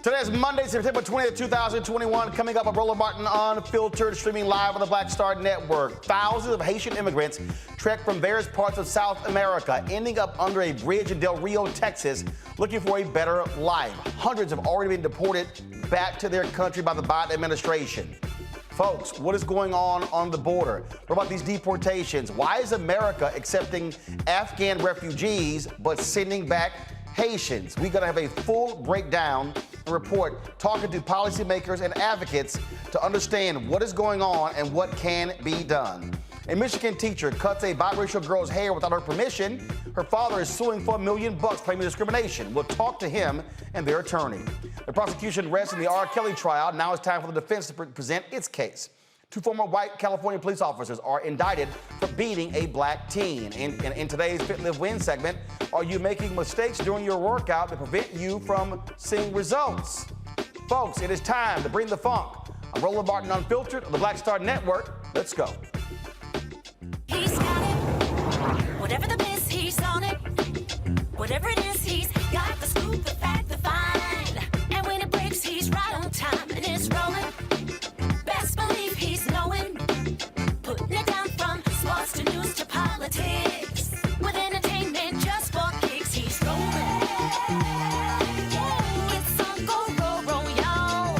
Today is Monday, September 20th, 2021. Coming up, Roland Martin Unfiltered, streaming live on the Black Star Network. Thousands of Haitian immigrants trekked from various parts of South America, ending up under a bridge in Del Rio, Texas, looking for a better life. Hundreds have already been deported back to their country by the Biden administration. Folks, what is going on the border? What about these deportations? Why is America accepting Afghan refugees but sending back Haitians? We're going to have a full breakdown and report, talking to policymakers and advocates to understand what is going on and what can be done. A Michigan teacher cuts a biracial girl's hair without her permission. Her father is suing for $1 million, claiming discrimination. We'll talk to him and their attorney. The prosecution rests in the R. Kelly trial. Now it's time for the defense to present its case. Two former white California police officers are indicted for beating a black teen. In today's Fit, Live, Win segment, are you making mistakes during your workout that prevent you from seeing results? Folks, it is time to bring the funk. I'm Roland Martin Unfiltered on the Black Star Network. Let's go. He's got it. Whatever the miss, he's on it. Whatever it is, he's got the scoop, the fact, the find. And when it breaks, he's right on time and it's rolling. Best believe he's knowing. Putting it down from sports to news to politics. With entertainment just for kicks, he's rolling. It's on go, roll, y'all.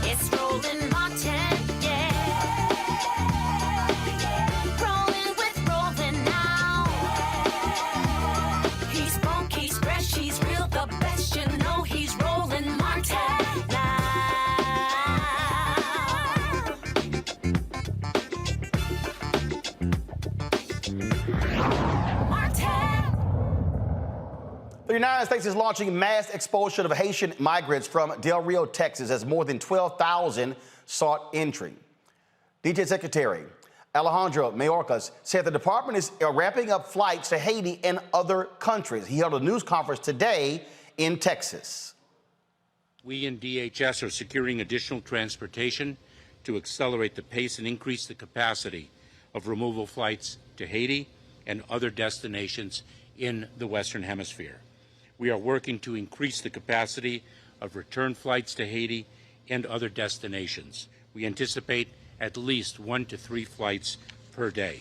It's Roland Martin, rolling with Roland now. He's funk, he's fresh, he's real, the best, you know he's Roland Martin now. The United States is launching mass expulsion of Haitian migrants from Del Rio, Texas, as more than 12,000 sought entry. DJ Secretary Alejandro Mayorkas said the department is ramping up flights to Haiti and other countries. He held a news conference today in Texas. We in DHS are securing additional transportation to accelerate the pace and increase the capacity of removal flights to Haiti and other destinations in the Western Hemisphere. We are working to increase the capacity of return flights to Haiti and other destinations. We anticipate at least 1 to 3 flights per day.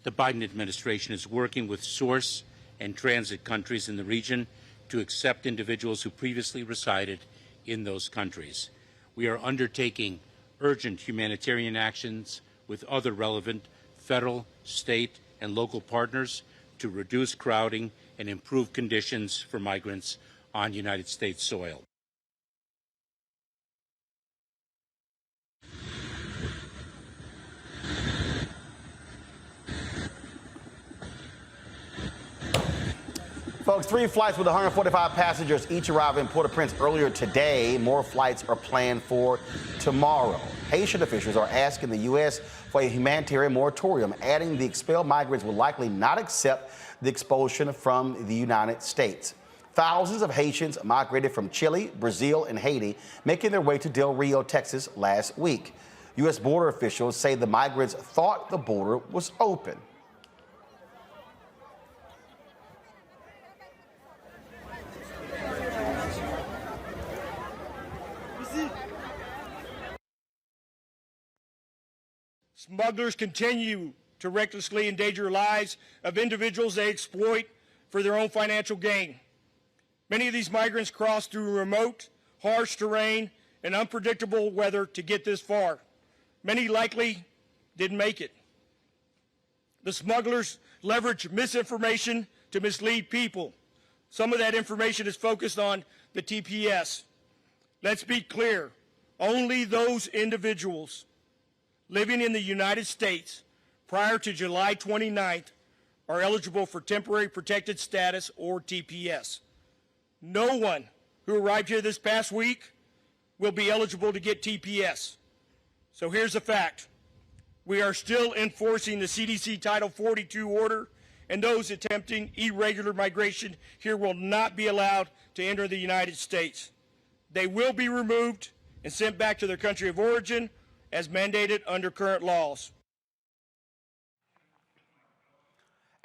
The Biden administration is working with source and transit countries in the region to accept individuals who previously resided in those countries. We are undertaking urgent humanitarian actions with other relevant federal, state, and local partners to reduce crowding and improve conditions for migrants on United States soil. Folks, 3 flights with 145 passengers each arrived in Port-au-Prince earlier today. More flights are planned for tomorrow. Haitian officials are asking the U.S. for a humanitarian moratorium, adding the expelled migrants will likely not accept the expulsion from the United States. Thousands of Haitians migrated from Chile, Brazil, and Haiti, making their way to Del Rio, Texas last week. U.S. border officials say the migrants thought the border was open. Smugglers continue to recklessly endanger lives of individuals they exploit for their own financial gain. Many of these migrants cross through remote, harsh terrain and unpredictable weather to get this far. Many likely didn't make it. The smugglers leverage misinformation to mislead people. Some of that information is focused on the TPS. Let's be clear, only those individuals living in the United States prior to July 29th are eligible for temporary protected status or TPS. No one who arrived here this past week will be eligible to get TPS. So here's the fact. We are still enforcing the CDC Title 42 order, and those attempting irregular migration here will not be allowed to enter the United States. They will be removed and sent back to their country of origin as mandated under current laws.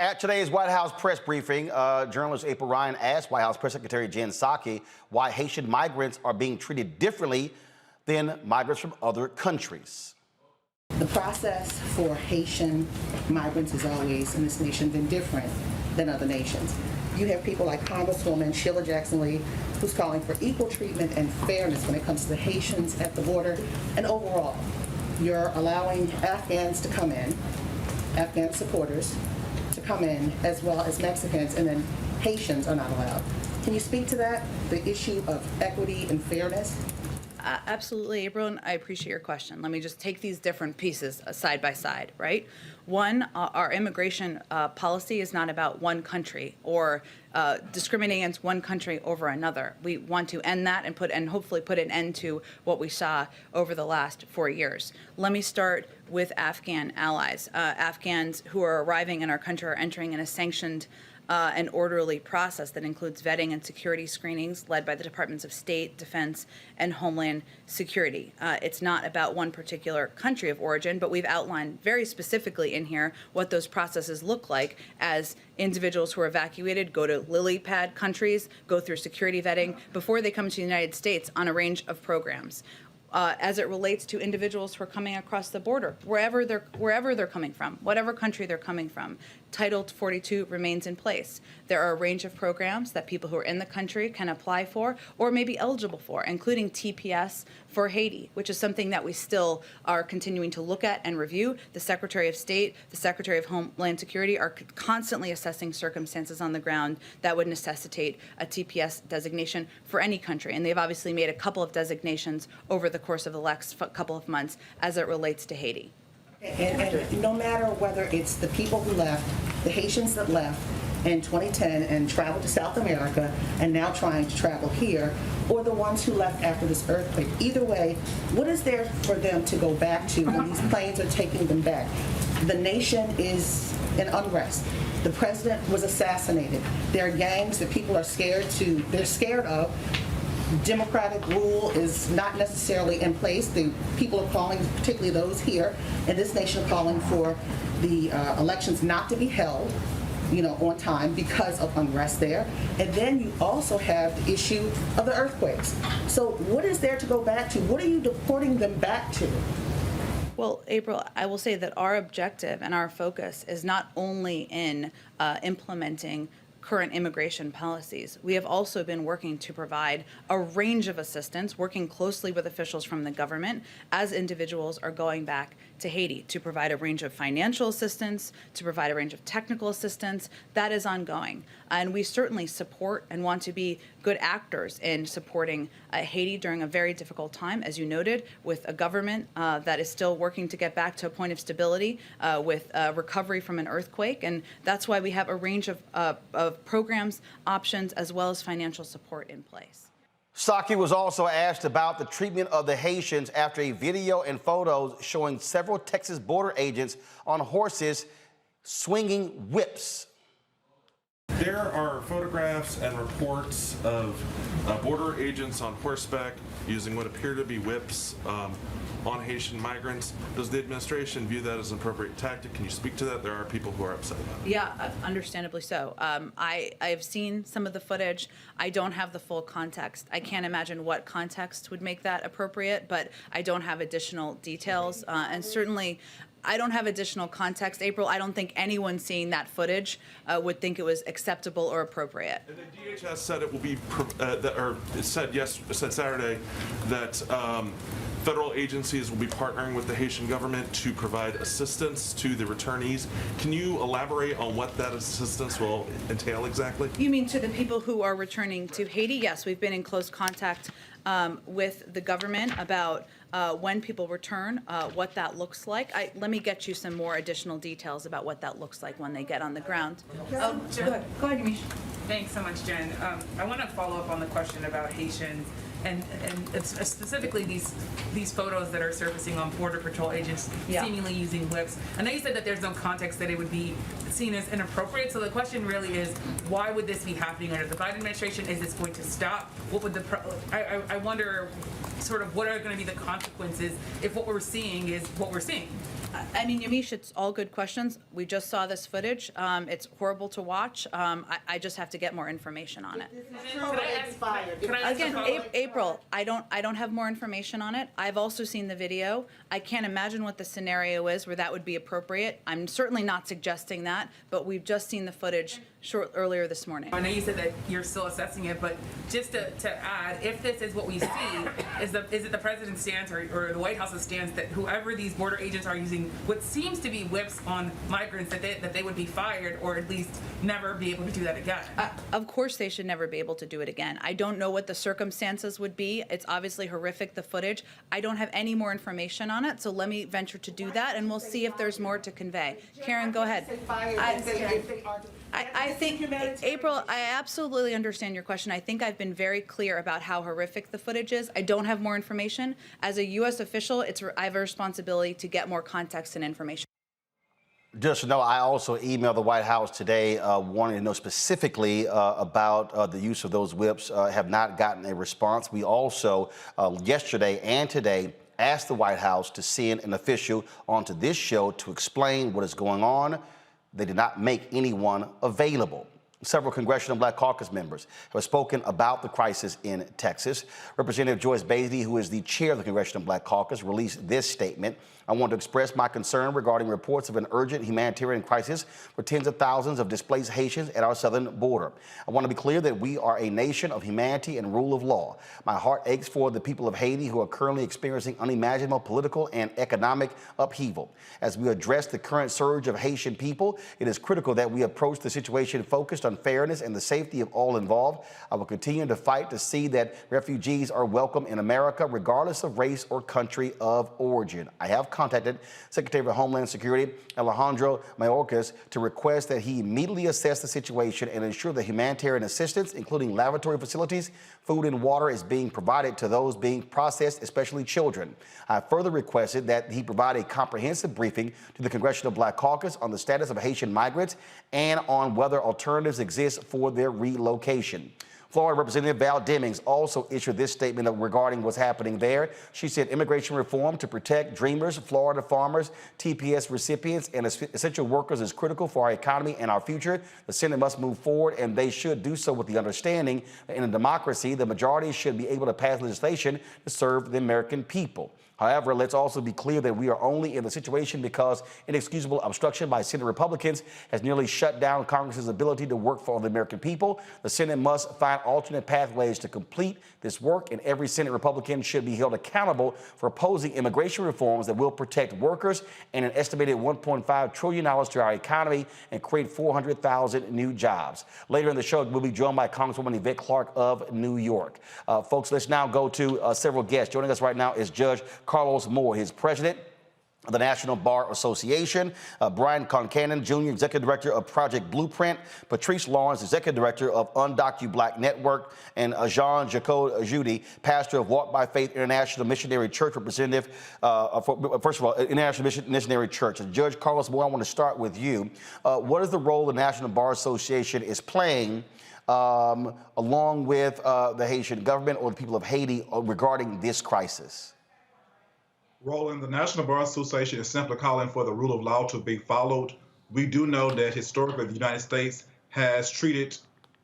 At today's White House press briefing, journalist April Ryan asked White House Press Secretary Jen Psaki why Haitian migrants are being treated differently than migrants from other countries. The process for Haitian migrants has always in this nation been different than other nations. You have people like Congresswoman Sheila Jackson-Lee, who's calling for equal treatment and fairness when it comes to the Haitians at the border. And overall, you're allowing Afghans to come in, Afghan supporters to come in, as well as Mexicans, and then Haitians are not allowed. Can you speak to that, the issue of equity and fairness? Absolutely, April, and I appreciate your question. Let me just take these different pieces side by side, right? One, our immigration policy is not about one country or discriminating against one country over another. We want to end that and hopefully put an end to what we saw over the last 4 years. Let me start with Afghan allies. Afghans who are arriving in our country are entering in a sanctioned an orderly process that includes vetting and security screenings led by the Departments of State, Defense, and Homeland Security. It's not about one particular country of origin, but we've outlined very specifically in here what those processes look like as individuals who are evacuated go to lily pad countries, go through security vetting before they come to the United States on a range of programs. As it relates to individuals who are coming across the border, wherever they're coming from, whatever country they're coming from, Title 42 remains in place. There are a range of programs that people who are in the country can apply for or may be eligible for, including TPS for Haiti, which is something that we still are continuing to look at and review. The Secretary of State, the Secretary of Homeland Security are constantly assessing circumstances on the ground that would necessitate a TPS designation for any country. And they've obviously made a couple of designations over the course of the last couple of months as it relates to Haiti. And no matter whether it's the people who left, the Haitians that left in 2010 and traveled to South America and now trying to travel here, or the ones who left after this earthquake, either way, what is there for them to go back to when these planes are taking them back? The nation is in unrest. The president was assassinated. There are gangs that people are scared of. Democratic rule is not necessarily in place. The people are calling, particularly those here in this nation, are calling for the elections not to be held, on time because of unrest there. And then you also have the issue of the earthquakes. So what is there to go back to? What are you deporting them back to? Well, April, I will say that our objective and our focus is not only in implementing current immigration policies. We have also been working to provide a range of assistance, working closely with officials from the government as individuals are going back to Haiti, to provide a range of financial assistance, to provide a range of technical assistance. That is ongoing. And we certainly support and want to be good actors in supporting Haiti during a very difficult time, as you noted, with a government that is still working to get back to a point of stability with recovery from an earthquake. And that's why we have a range of programs, options, as well as financial support in place. Psaki was also asked about the treatment of the Haitians after a video and photos showing several Texas border agents on horses swinging whips. There are photographs and reports of border agents on horseback using what appear to be whips on Haitian migrants. Does the administration view that as an appropriate tactic? Can you speak to that? There are people who are upset about it. Yeah, understandably so. I've seen some of the footage. I don't have the full context. I can't imagine what context would make that appropriate, but I don't have additional details. And certainly, I don't have additional context. April, I don't think anyone seeing that footage would think it was acceptable or appropriate. And the DHS said it will be, it said Saturday that federal agencies will be partnering with the Haitian government to provide assistance to the returnees. Can you elaborate on what that assistance will entail exactly? You mean to the people who are returning to Haiti? Yes, we've been in close contact with the government about when people return, what that looks like. Let me get you some more additional details about what that looks like when they get on the ground. Go ahead, Yamiche. Thanks so much, Jen. I want to follow up on the question about Haitians and specifically these photos that are surfacing on Border Patrol agents seemingly using whips. I know you said that there's no context that it would be seen as inappropriate, so the question really is, why would this be happening under the Biden administration? Is this going to stop? What would I wonder sort of what are going to be the consequences if what we're seeing is what we're seeing? I mean, Yamiche, it's all good questions. We just saw this footage. It's horrible to watch. I just have to get more information on it. Again, April, I don't have more information on it. I've also seen the video. I can't imagine what the scenario is where that would be appropriate. I'm certainly not suggesting that, but we've just seen the footage earlier this morning. I know you said that you're still assessing it, but just to add, if this is what we see, is it the president's stance or the White House's stance that whoever these border agents are using what seems to be whips on migrants, that they would be fired or at least never be able to do that again? Of course they should never be able to do it again. I don't know what the circumstances would be. It's obviously horrific, the footage. I don't have any more information on it, so let me venture to do that, and we'll see if there's more to convey. Karen, go ahead. I think, April, I absolutely understand your question. I think I've been very clear about how horrific the footage is. I don't have more information. As a U.S. official, I have a responsibility to get more context and information. Just to know, I also emailed the White House today wanting to know specifically about the use of those whips. Have not gotten a response. We also, yesterday and today, asked the White House to send an official onto this show to explain what is going on. They did not make anyone available. Several Congressional Black Caucus members have spoken about the crisis in Texas. Representative Joyce Beatty, who is the chair of the Congressional Black Caucus, released this statement. I want to express my concern regarding reports of an urgent humanitarian crisis for tens of thousands of displaced Haitians at our southern border. I want to be clear that we are a nation of humanity and rule of law. My heart aches for the people of Haiti who are currently experiencing unimaginable political and economic upheaval. As we address the current surge of Haitian people, it is critical that we approach the situation focused on fairness and the safety of all involved. I will continue to fight to see that refugees are welcome in America, regardless of race or country of origin. I have contacted Secretary of Homeland Security Alejandro Mayorkas to request that he immediately assess the situation and ensure that humanitarian assistance, including lavatory facilities, food and water, is being provided to those being processed, especially children. I further requested that he provide a comprehensive briefing to the Congressional Black Caucus on the status of Haitian migrants and on whether alternatives exist for their relocation. Florida Representative Val Demings also issued this statement regarding what's happening there. She said immigration reform to protect dreamers, Florida farmers, TPS recipients, and essential workers is critical for our economy and our future. The Senate must move forward, and they should do so with the understanding that in a democracy, the majority should be able to pass legislation to serve the American people. However, let's also be clear that we are only in the situation because inexcusable obstruction by Senate Republicans has nearly shut down Congress's ability to work for the American people. The Senate must find alternate pathways to complete this work, and every Senate Republican should be held accountable for opposing immigration reforms that will protect workers and an estimated $1.5 trillion to our economy and create 400,000 new jobs. Later in the show, we'll be joined by Congresswoman Yvette Clarke of New York. Folks, let's now go to several guests. Joining us right now is Judge Carlos Moore. His president the National Bar Association, Brian Concanon, Jr., Executive Director of Project Blueprint, Patrice Lawrence, Executive Director of Undocu Black Network, and Jean-Jacques Judy, pastor of Walk by Faith International Missionary Church, representative, first of all, International Missionary Church. And Judge Carlos Moore, I want to start with you. What is the role the National Bar Association is playing along with the Haitian government or the people of Haiti regarding this crisis? Roland, the National Bar Association is simply calling for the rule of law to be followed. We do know that historically the United States has treated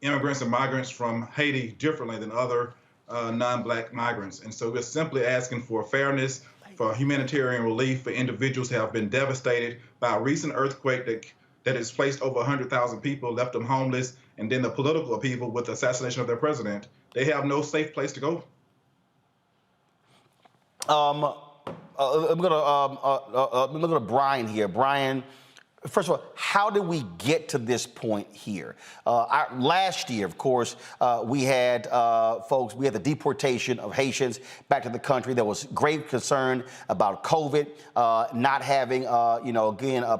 immigrants and migrants from Haiti differently than other non-Black migrants. And so we're simply asking for fairness, for humanitarian relief for individuals who have been devastated by a recent earthquake that has placed over 100,000 people, left them homeless, and then the political upheaval with the assassination of their president. They have no safe place to go. I'm going to Brian here. Brian, first of all, how did we get to this point here? Last year, of course, we had the deportation of Haitians back to the country. There was grave concern about COVID, not having,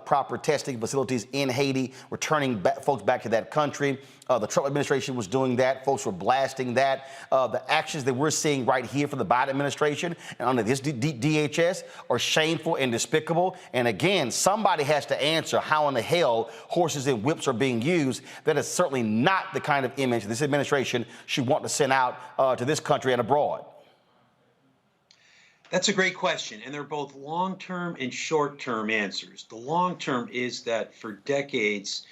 proper testing facilities in Haiti, returning folks back to that country. The Trump administration was doing that. Folks were blasting that. The actions that we're seeing right here from the Biden administration and under this DHS are shameful and despicable. And again, somebody has to answer how in the hell horses and whips are being used. That is certainly not the kind of image this administration should want to send out to this country and abroad. That's a great question, and they're both long-term and short-term answers. The long-term is that for decades,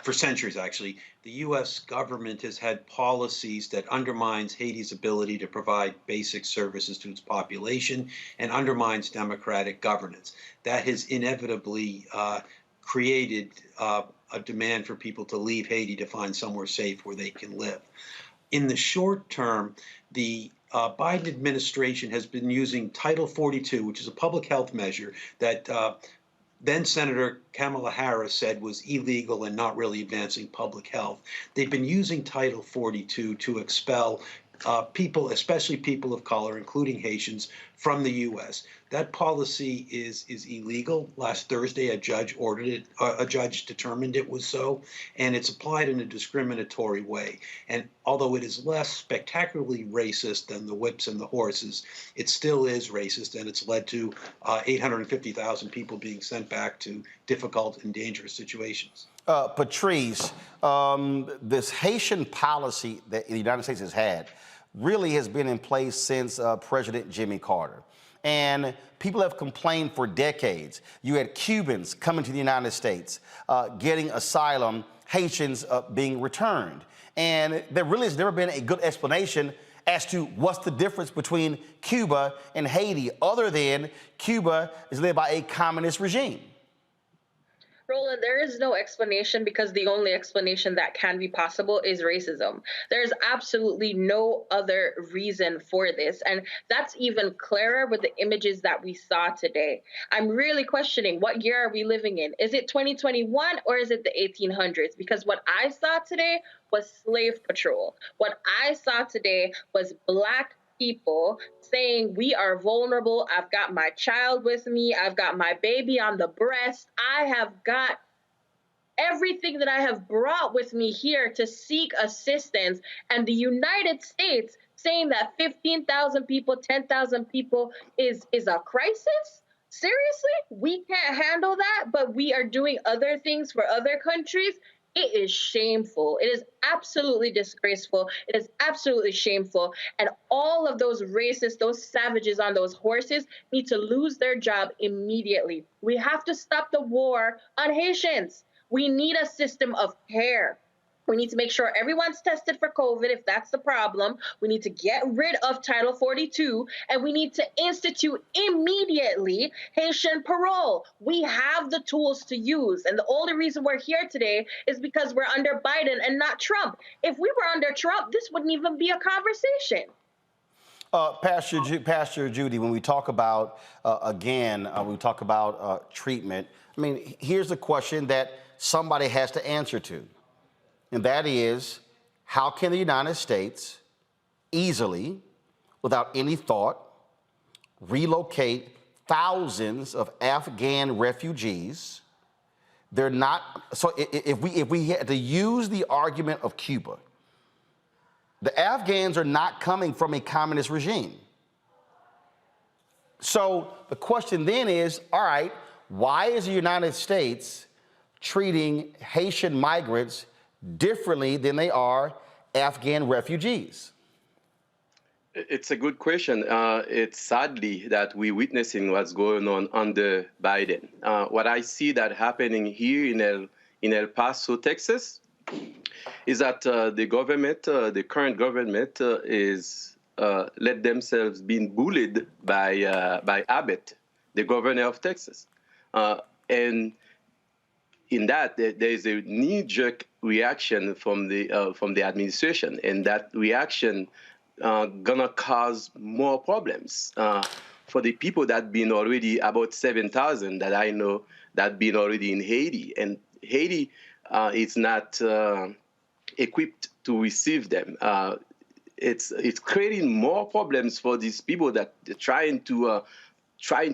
for centuries actually, the U.S. government has had policies that undermines Haiti's ability to provide basic services to its population and undermines democratic governance. That has inevitably created a demand for people to leave Haiti to find somewhere safe where they can live. In the short term, the Biden administration has been using Title 42, which is a public health measure that then Senator Kamala Harris said was illegal and not really advancing public health. They've been using Title 42 to expel people, especially people of color, including Haitians, from the U.S. That policy is illegal. Last Thursday, a judge ordered it. A judge determined it was so, and it's applied in a discriminatory way. And although it is less spectacularly racist than the whips and the horses, it still is racist, and it's led to 850,000 people being sent back to difficult and dangerous situations. Patrice, this Haitian policy that the United States has had really has been in place since President Jimmy Carter. And people have complained for decades. You had Cubans coming to the United States, getting asylum, Haitians being returned. And there really has never been a good explanation as to what's the difference between Cuba and Haiti, other than Cuba is led by a communist regime. Roland, there is no explanation because the only explanation that can be possible is racism. There's absolutely no other reason for this. And that's even clearer with the images that we saw today. I'm really questioning, what year are we living in? Is it 2021 or is it the 1800s? Because what I saw today was slave patrol. What I saw today was Black people saying we are vulnerable. I've got my child with me. I've got my baby on the breast. I have got everything that I have brought with me here to seek assistance. And the United States saying that 15,000 people, 10,000 people is a crisis? Seriously? We can't handle that, but we are doing other things for other countries? It is shameful. It is absolutely disgraceful. It is absolutely shameful. And all of those racists, those savages on those horses need to lose their job immediately. We have to stop the war on Haitians. We need a system of care. We need to make sure everyone's tested for COVID if that's the problem. We need to get rid of Title 42, and we need to institute immediately Haitian parole. We have the tools to use, and the only reason we're here today is because we're under Biden and not Trump. If we were under Trump, this wouldn't even be a conversation. Pastor Judy, when we talk about, we talk about treatment, I mean, here's the question that somebody has to answer to. And that is, how can the United States easily, without any thought, relocate thousands of Afghan refugees. They're not, so if we had to use the argument of Cuba, the Afghans are not coming from a communist regime. So the question then is, all right, why is the United States treating Haitian migrants differently than they are Afghan refugees? It's a good question. It's sadly that we're witnessing what's going on under Biden. What I see that happening here in El Paso, Texas, is that the government, the current government, is let themselves being bullied by Abbott, the governor of Texas, and in that there is a knee-jerk reaction from the administration, and that reaction gonna cause more problems for the people that been already about 7,000 that I know that been already in Haiti, and Haiti is not equipped to receive them. It's creating more problems for these people that are trying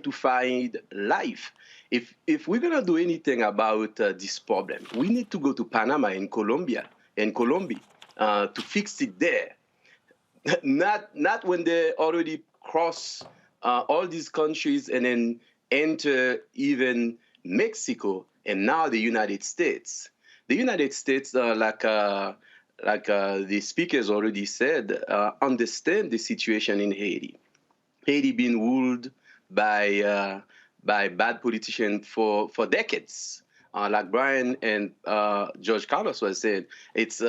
to find life. If we're gonna do anything about this problem, we need to go to Panama and Colombia to fix it there. Not when they already cross all these countries and then enter even Mexico and now the United States. The United States, like the speakers already said, understand the situation in Haiti. Haiti been ruled by bad politicians for decades. Like Brian and George Carlos was saying, it's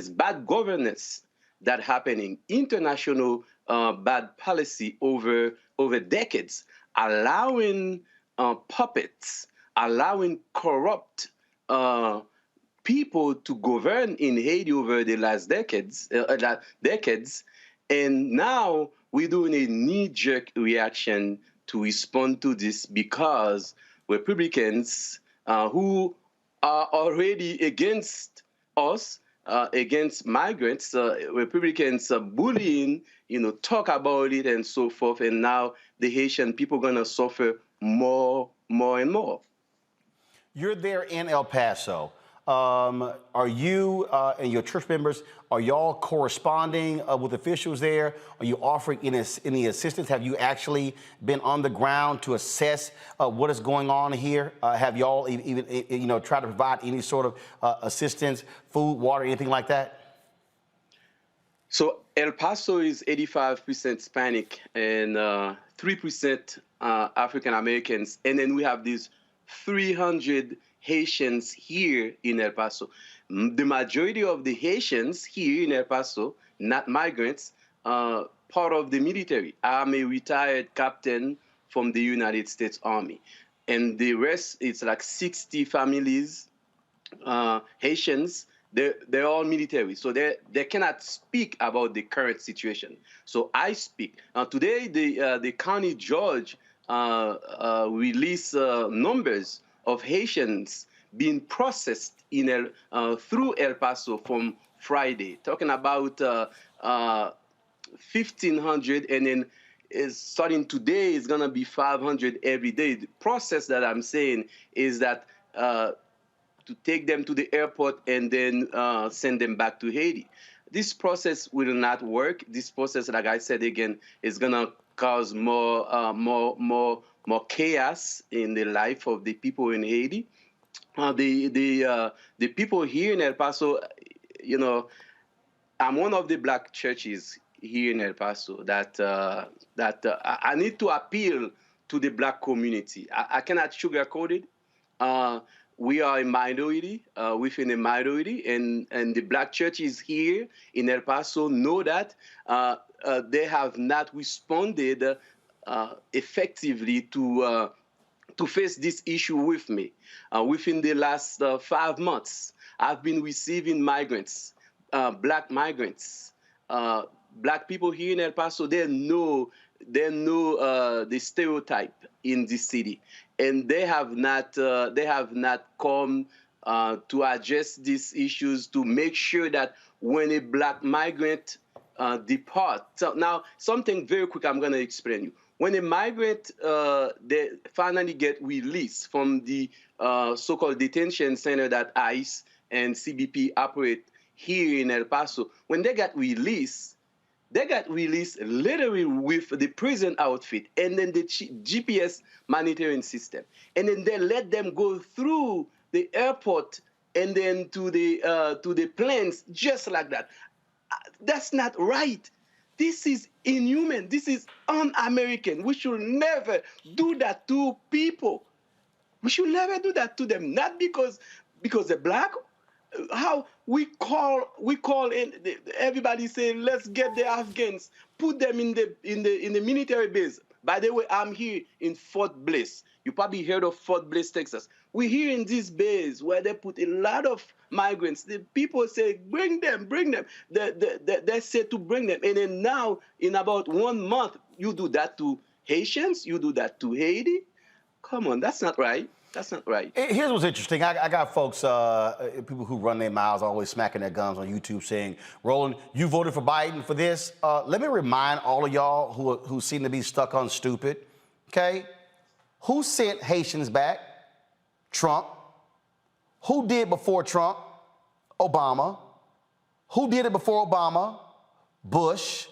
bad governance that happening, international bad policy over decades, allowing puppets, allowing corrupt people to govern in Haiti over the last decades, and now we're doing a knee-jerk reaction to respond to this because Republicans who are already against us, against migrants, Republicans bullying, talk about it and so forth, and now the Haitian people are gonna suffer more and more. You're there in El Paso. Are you and your church members, are y'all corresponding with officials there? Are you offering any assistance? Have you actually been on the ground to assess what is going on here? Have y'all even tried to provide any sort of assistance, food, water, anything like that? So El Paso is 85% Hispanic and 3% African Americans, and then we have these 300 Haitians here in El Paso. The majority of the Haitians here in El Paso, not migrants, part of the military. I'm a retired captain from the United States Army. And the rest, it's like 60 families, Haitians, they're all military. So they cannot speak about the current situation. So I speak. Today, the county judge released numbers of Haitians being processed through El Paso from Friday, talking about 1,500, and then starting today is gonna be 500 every day. The process that I'm saying is that to take them to the airport and then send them back to Haiti. This process will not work. This process, like I said again, is gonna cause more chaos in the life of the people in Haiti. The people here in El Paso, I'm one of the black churches here in El Paso that I need to appeal to the black community. I cannot sugarcoat it. We are a minority within a minority, and the black churches here in El Paso know that they have not responded effectively to face this issue with me. Within the last 5 months, I've been receiving migrants, black migrants, black people here in El Paso. They know the stereotype in this city, and they have not come to address these issues to make sure that when a black migrant depart. So now, something very quick I'm going to explain you. when a migrant they finally get released from the so-called detention center that ICE and CBP operate here in El Paso, when they got released literally with the prison outfit and then the GPS monitoring system. And then they let them go through the airport and then to the planes just like that. That's not right. This is inhuman. This is un-American. We should never do that to people. We should never do that to them. Not because they're black. How we call in everybody saying, let's get the Afghans, put them in the military base. By the way, I'm here in Fort Bliss. You probably heard of Fort Bliss, Texas. We're here in this base where they put a lot of migrants. The people say, bring them. They say to bring them. And then now, in about 1 month, you do that to Haitians, you do that to Haiti. Come on, that's not right. That's not right. Here's what's interesting. I got folks, people who run their mouths, always smacking their gums on YouTube saying, Roland, you voted for Biden for this. Let me remind all of y'all who seem to be stuck on stupid, okay? Who sent Haitians back? Trump. Who did before Trump? Obama. Who did it before Obama? Bush.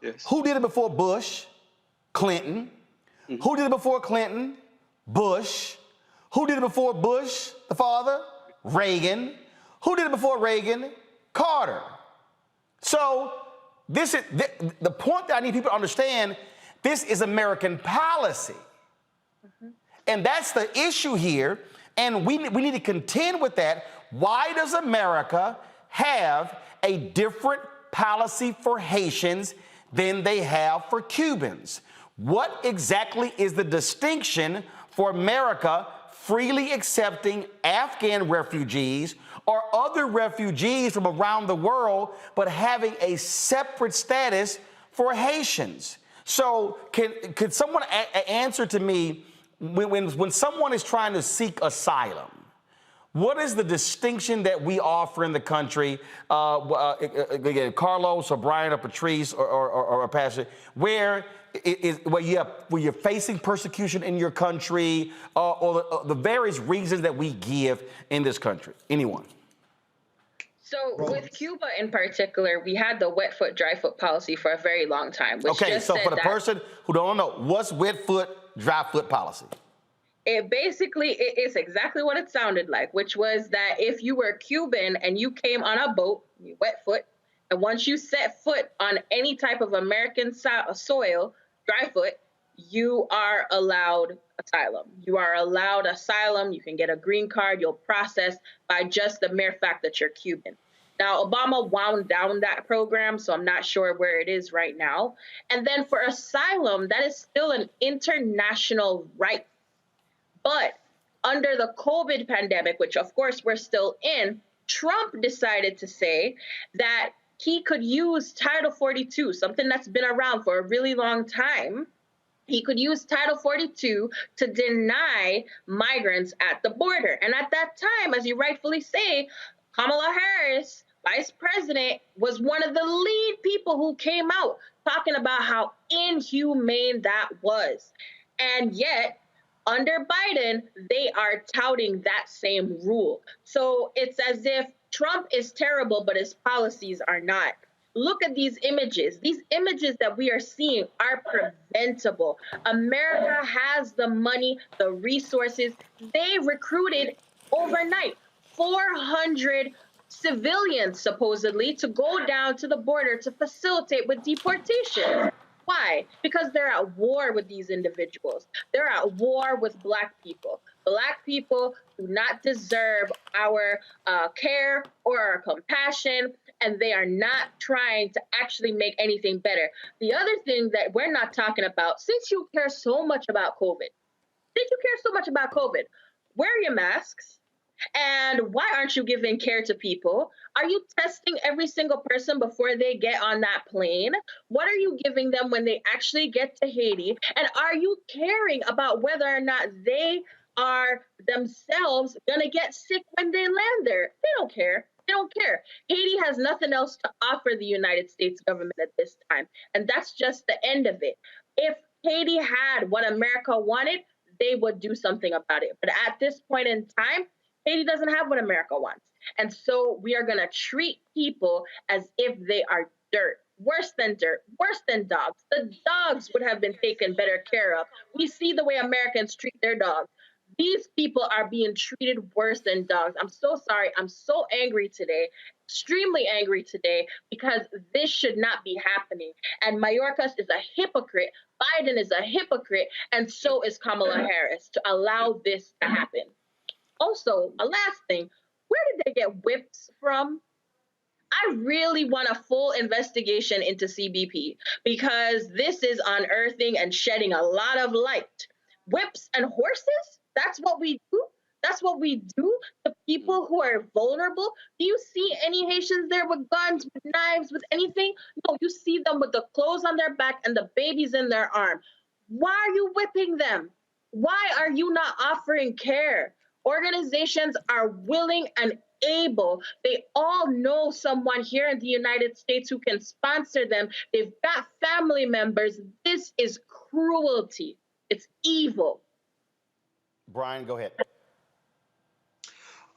Yes. Who did it before Bush? Clinton. Mm-hmm. Who did it before Clinton? Bush. Who did it before Bush, the father? Reagan. Who did it before Reagan? Carter. So this is the point that I need people to understand. This is American policy. Mm-hmm. And that's the issue here. And we need to contend with that. Why does America have a different policy for Haitians than they have for Cubans? What exactly is the distinction for America freely accepting Afghan refugees or other refugees from around the world, but having a separate status for Haitians? So could someone answer to me, when someone is trying to seek asylum, what is the distinction that we offer in the country, again, Carlos or Brian or Patrice or Pastor, where you're facing persecution in your country, or the various reasons that we give in this country? Anyone? So with Cuba in particular, we had the wet foot, dry foot policy for a very long time. Which Okay, just so said for the that person who don't know, what's wet foot, dry foot policy? It is exactly what it sounded like, which was that if you were Cuban and you came on a boat, you wet foot, and once you set foot on any type of American soil, dry foot, you are allowed asylum. You are allowed asylum. You can get a green card. You'll process by just the mere fact that you're Cuban. Now, Obama wound down that program, so I'm not sure where it is right now. And then for asylum, that is still an international right. But under the COVID pandemic, which of course we're still in, Trump decided to say that he could use Title 42, something that's been around for a really long time. He could use Title 42 to deny migrants at the border. And at that time, as you rightfully say, Kamala Harris, Vice President, was one of the lead people who came out talking about how inhumane that was. And yet, under Biden, they are touting that same rule. So it's as if Trump is terrible, but his policies are not. Look at these images. These images that we are seeing are preventable. America has the money, the resources. They recruited overnight 400 civilians, supposedly, to go down to the border to facilitate with deportation. Why? Because they're at war with these individuals. They're at war with Black people. Black people do not deserve our care or our compassion, and they are not trying to actually make anything better. The other thing that we're not talking about, since you care so much about COVID, wear your masks. And why aren't you giving care to people? Are you testing every single person before they get on that plane? What are you giving them when they actually get to Haiti? And are you caring about whether or not they are themselves going to get sick when they land there? They don't care. They don't care. Haiti has nothing else to offer the United States government at this time. And that's just the end of it. If Haiti had what America wanted, they would do something about it. But at this point in time, Haiti doesn't have what America wants. And so we are going to treat people as if they are dirt. Worse than dirt, worse than dogs. The dogs would have been taken better care of. We see the way Americans treat their dogs. These people are being treated worse than dogs. I'm so sorry. I'm so angry today, extremely angry today, because this should not be happening. And Mayorkas is a hypocrite. Biden is a hypocrite. And so is Kamala Harris to allow this to happen. Also, a last thing, where did they get whips from? I really want a full investigation into CBP because this is unearthing and shedding a lot of light. Whips and horses? That's what we do? That's what we do to people who are vulnerable? Do you see any Haitians there with guns, with knives, with anything? No, you see them with the clothes on their back and the babies in their arm. Why are you whipping them? Why are you not offering care? Organizations are willing and able. They all know someone here in the United States who can sponsor them. They've got family members. This is cruelty. It's evil. Brian, go ahead.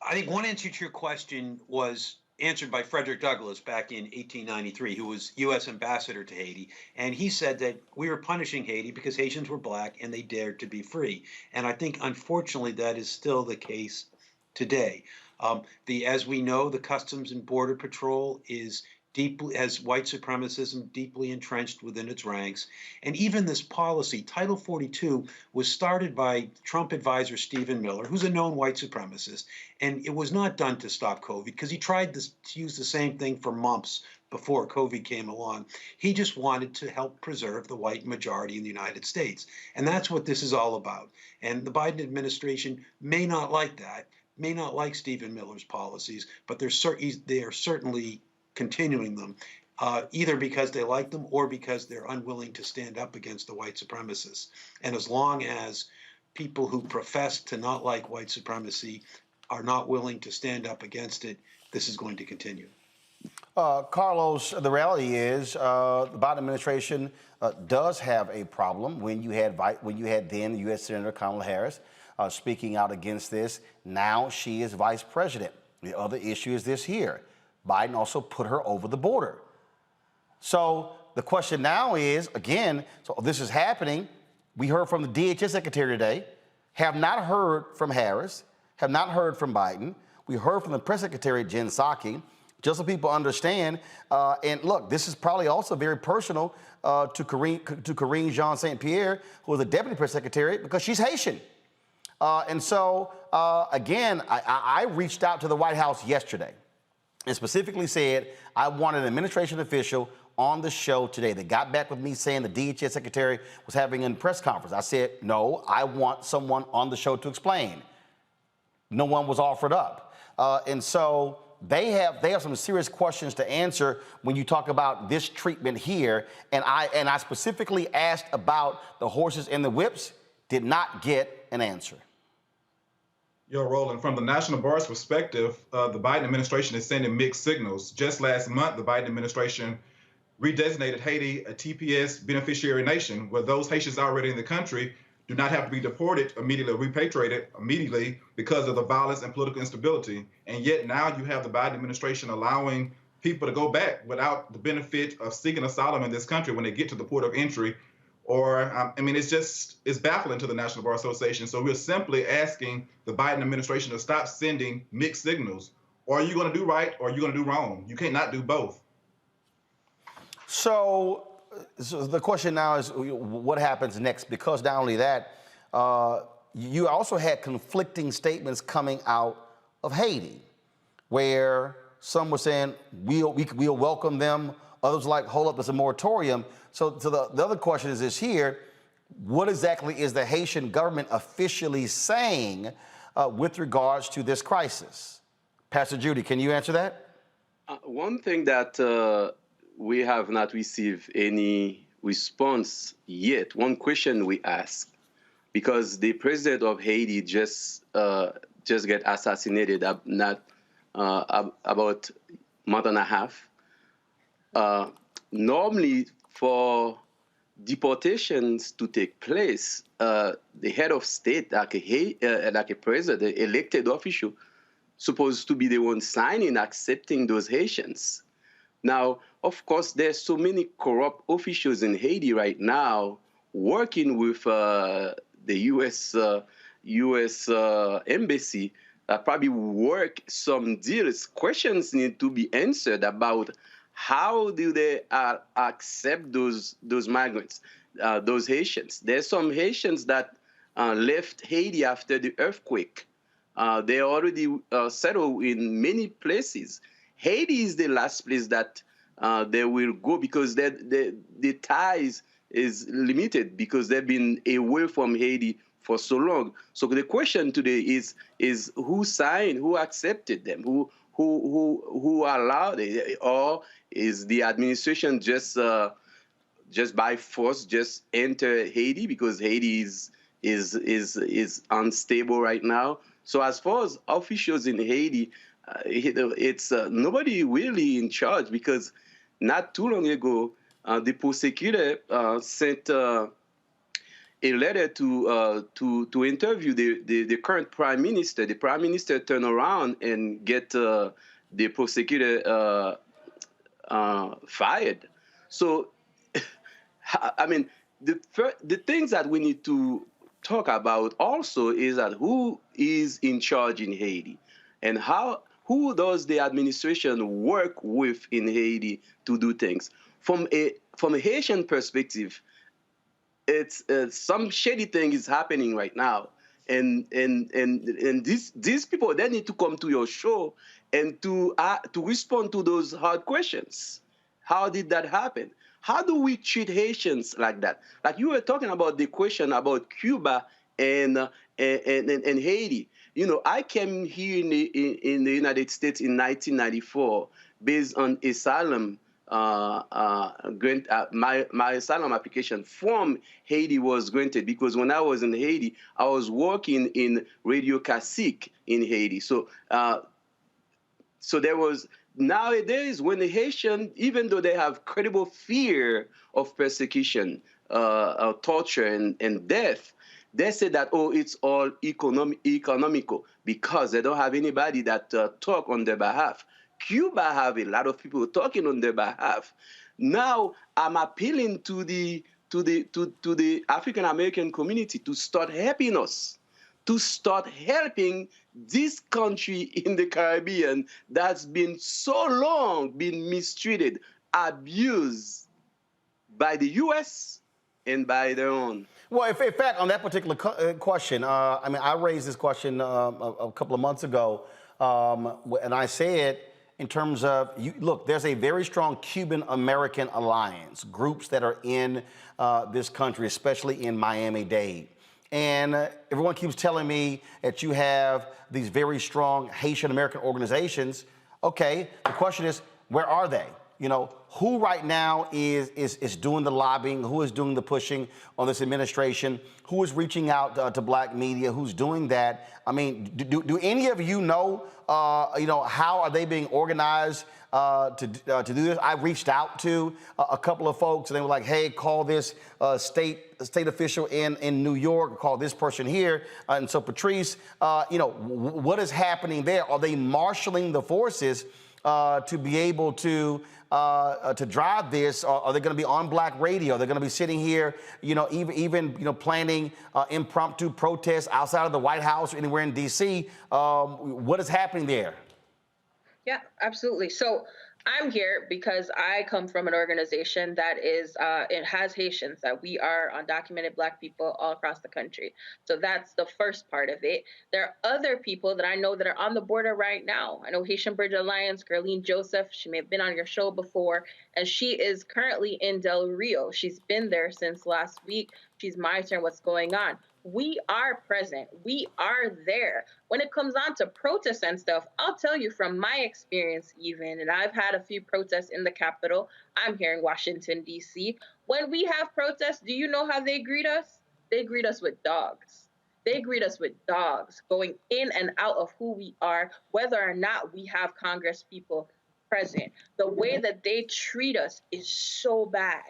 I think one answer to your question was answered by Frederick Douglass back in 1893, who was U.S. ambassador to Haiti. And he said that we were punishing Haiti because Haitians were black and they dared to be free. And I think, unfortunately, that is still the case today. As we know, the Customs and Border Patrol has white supremacism deeply entrenched within its ranks. And even this policy, Title 42, was started by Trump advisor Stephen Miller, who's a known white supremacist. And it was not done to stop COVID because he tried to use the same thing for mumps before COVID came along. He just wanted to help preserve the white majority in the United States. And that's what this is all about. And the Biden administration may not like that, may not like Stephen Miller's policies, but they are certainly continuing them, either because they like them or because they're unwilling to stand up against the white supremacists. And as long as people who profess to not like white supremacy are not willing to stand up against it, this is going to continue. Carlos, the reality is the Biden administration does have a problem. When you had then U.S. Senator Kamala Harris speaking out against this, now she is vice president. The other issue is this here. Biden also put her over the border. So the question now is, again, so this is happening. We heard from the DHS secretary today, have not heard from Harris, have not heard from Biden. We heard from the press secretary, Jen Psaki, just so people understand. And look, this is probably also very personal to Karine Jean St. Pierre, who was the deputy press secretary, because she's Haitian. And so, again, I reached out to the White House yesterday and specifically said I wanted an administration official on the show today. They got back with me saying the DHS secretary was having a press conference. I said, no, I want someone on the show to explain. No one was offered up. And so they have some serious questions to answer when you talk about this treatment here. And I specifically asked about the horses and the whips, did not get an answer. Yo, Roland, from the National Bar's perspective, the Biden administration is sending mixed signals. Just last month, the Biden administration redesignated Haiti a TPS beneficiary nation, where those Haitians already in the country do not have to be deported immediately or repatriated immediately because of the violence and political instability. And yet now you have the Biden administration allowing people to go back without the benefit of seeking asylum in this country when they get to the port of entry. Or, it's baffling to the National Bar Association. So we're simply asking the Biden administration to stop sending mixed signals. Or are you going to do right or are you going to do wrong? You can't not do both. So the question now is what happens next? Because not only that, you also had conflicting statements coming out of Haiti, where some were saying we'll welcome them. Others like, hold up, it's a moratorium. So the other question is this here, what exactly is the Haitian government officially saying with regards to this crisis? Pastor Judy, can you answer that? One thing that we have not received any response yet, one question we ask, because the president of Haiti just got assassinated about a month and a half. Normally, for deportations to take place, the head of state, like a president, elected official, supposed to be the one signing, accepting those Haitians. Now, of course, there's so many corrupt officials in Haiti right now working with the U.S. Embassy that probably work some deals. Questions need to be answered about how do they accept those migrants, those Haitians. There's some Haitians that left Haiti after the earthquake. They already settled in many places. Haiti is the last place that they will go because the ties is limited because they've been away from Haiti for so long. So the question today is who signed, who accepted them, who allowed it, or is the administration just by force just enter Haiti because Haiti is unstable right now? So as far as officials in Haiti, it's nobody really in charge because not too long ago, the prosecutor sent a letter to interview the current prime minister. The prime minister turned around and get the prosecutor fired. So, I mean, the things that we need to talk about also is that who is in charge in Haiti and who does the administration work with in Haiti to do things. From a Haitian perspective, it's some shady thing is happening right now, and these people, they need to come to your show and to respond to those hard questions. How did that happen? How do we treat Haitians like that? Like you were talking about the question about Cuba and Haiti. You know, I came here in the United States in 1994 based on asylum. My asylum application from Haiti was granted because when I was in Haiti, I was working in Radio Classique in Haiti. So there was nowadays when the Haitian, even though they have credible fear of persecution, torture, and death, they say that, oh, it's all economical because they don't have anybody that talk on their behalf. Cuba have a lot of people talking on their behalf. Now I'm appealing to the African American community to start helping us, to start helping this country in the Caribbean that's been so long been mistreated, abused by the U.S. and by their own. Well, in fact, on that particular question, I mean, I raised this question a couple of months ago, and I said, in terms of, look, there's a very strong Cuban-American alliance, groups that are in this country, especially in Miami-Dade. And everyone keeps telling me that you have these very strong Haitian-American organizations. Okay, the question is, where are they? You know, who right now is doing the lobbying? Who is doing the pushing on this administration? Who is reaching out to black media? Who's doing that? I mean, do any of you know, how are they being organized to do this? I reached out to a couple of folks, and they were like, hey, call this state official in New York, call this person here. And so, Patrice, what is happening there? Are they marshaling the forces to be able to drive this? Or are they going to be on black radio? They're going to be sitting here, even planning impromptu protests outside of the White House or anywhere in D.C. What is happening there? Yeah, absolutely. So I'm here because I come from an organization that it has Haitians, that we are undocumented black people all across the country. So that's the first part of it. There are other people that I know that are on the border right now. I know Haitian Bridge Alliance, Gerline Joseph, she may have been on your show before, and she is currently in Del Rio. She's been there since last week. She's monitoring what's going on. We are present. We are there. When it comes on to protests and stuff, I'll tell you from my experience even, and I've had a few protests in the Capitol. I'm here in Washington, D.C. When we have protests, do you know how they greet us? They greet us with dogs. They greet us with dogs going in and out of who we are, whether or not we have Congress people present. The way that they treat us is so bad.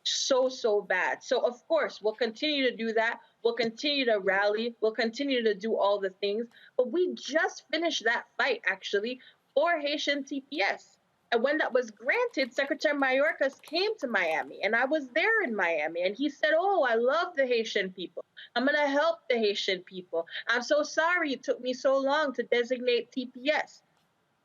so bad. So of course, we'll continue to do that. We'll continue to rally. We'll continue to do all the things. But we just finished that fight, actually, for Haitian TPS. And when that was granted, Secretary Mayorkas came to Miami, and I was there in Miami, and he said, "Oh, I love the Haitian people. I'm going to help the Haitian people. I'm so sorry it took me so long to designate TPS."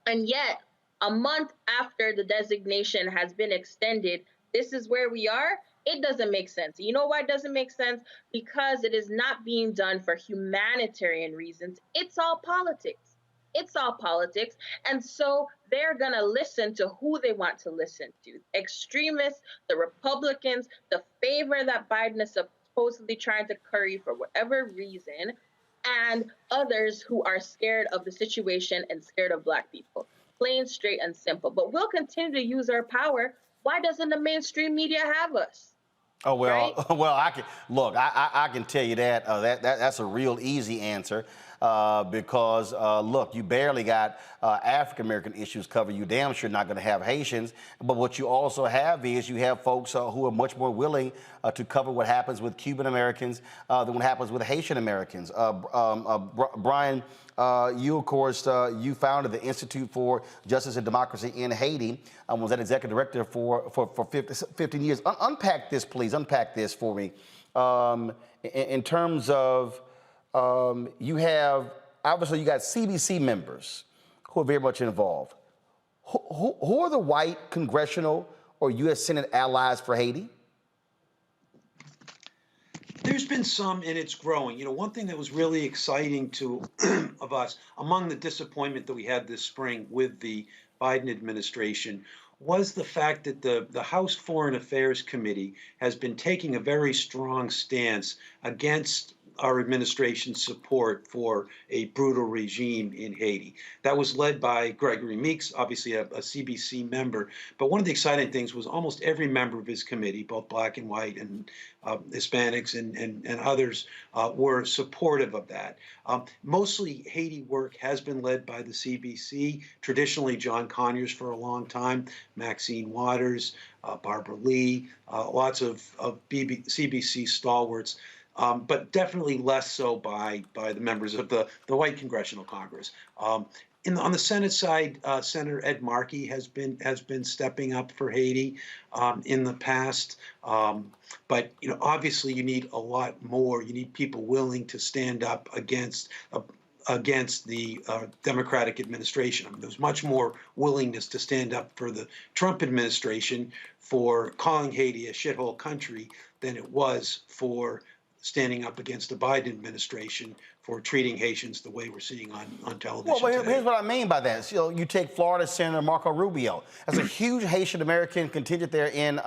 And yet, a month after the designation has been extended, this is where we are. It doesn't make sense. You know why it doesn't make sense? Because it is not being done for humanitarian reasons. It's all politics. It's all politics. And so they're going to listen to who they want to listen to. Extremists, the Republicans, the favor that Biden is supposedly trying to curry for whatever reason, and others who are scared of the situation and scared of Black people. Plain, straight, and simple. But we'll continue to use our power. Why doesn't the mainstream media have us? Oh, well, Right? well, I can look. I can tell you that that's a real easy answer because look, you barely got African American issues covered. You damn sure not going to have Haitians. But what you also have is you have folks who are much more willing to cover what happens with Cuban Americans than what happens with Haitian Americans. Brian, you, of course, you founded the Institute for Justice and Democracy in Haiti, was that executive director for 15 years. Unpack this, please. Unpack this for me. In terms of, you have, obviously, you got CBC members who are very much involved. Who are the white congressional or U.S. Senate allies for Haiti? There's been some, and it's growing. You know, one thing that was really exciting to of us, among the disappointment that we had this spring with the Biden administration, was the fact that the House Foreign Affairs Committee has been taking a very strong stance against our administration's support for a brutal regime in Haiti. That was led by Gregory Meeks, obviously a CBC member. But one of the exciting things was almost every member of his committee, both Black and white and Hispanics and others, were supportive of that. Mostly Haiti work has been led by the CBC, traditionally John Conyers for a long time, Maxine Waters, Barbara Lee, lots of CBC stalwarts. But definitely less so by the members of the white Congressional Congress. On the Senate side, Senator Ed Markey has been stepping up for Haiti in the past. But you know, obviously, you need a lot more. You need people willing to stand up against the Democratic administration. I mean, there's much more willingness to stand up for the Trump administration for calling Haiti a shithole country than it was for standing up against the Biden administration for treating Haitians the way we're seeing on television. Well, today. here's what I mean by that. So you take Florida Senator Marco Rubio. That's a huge Haitian American contingent there in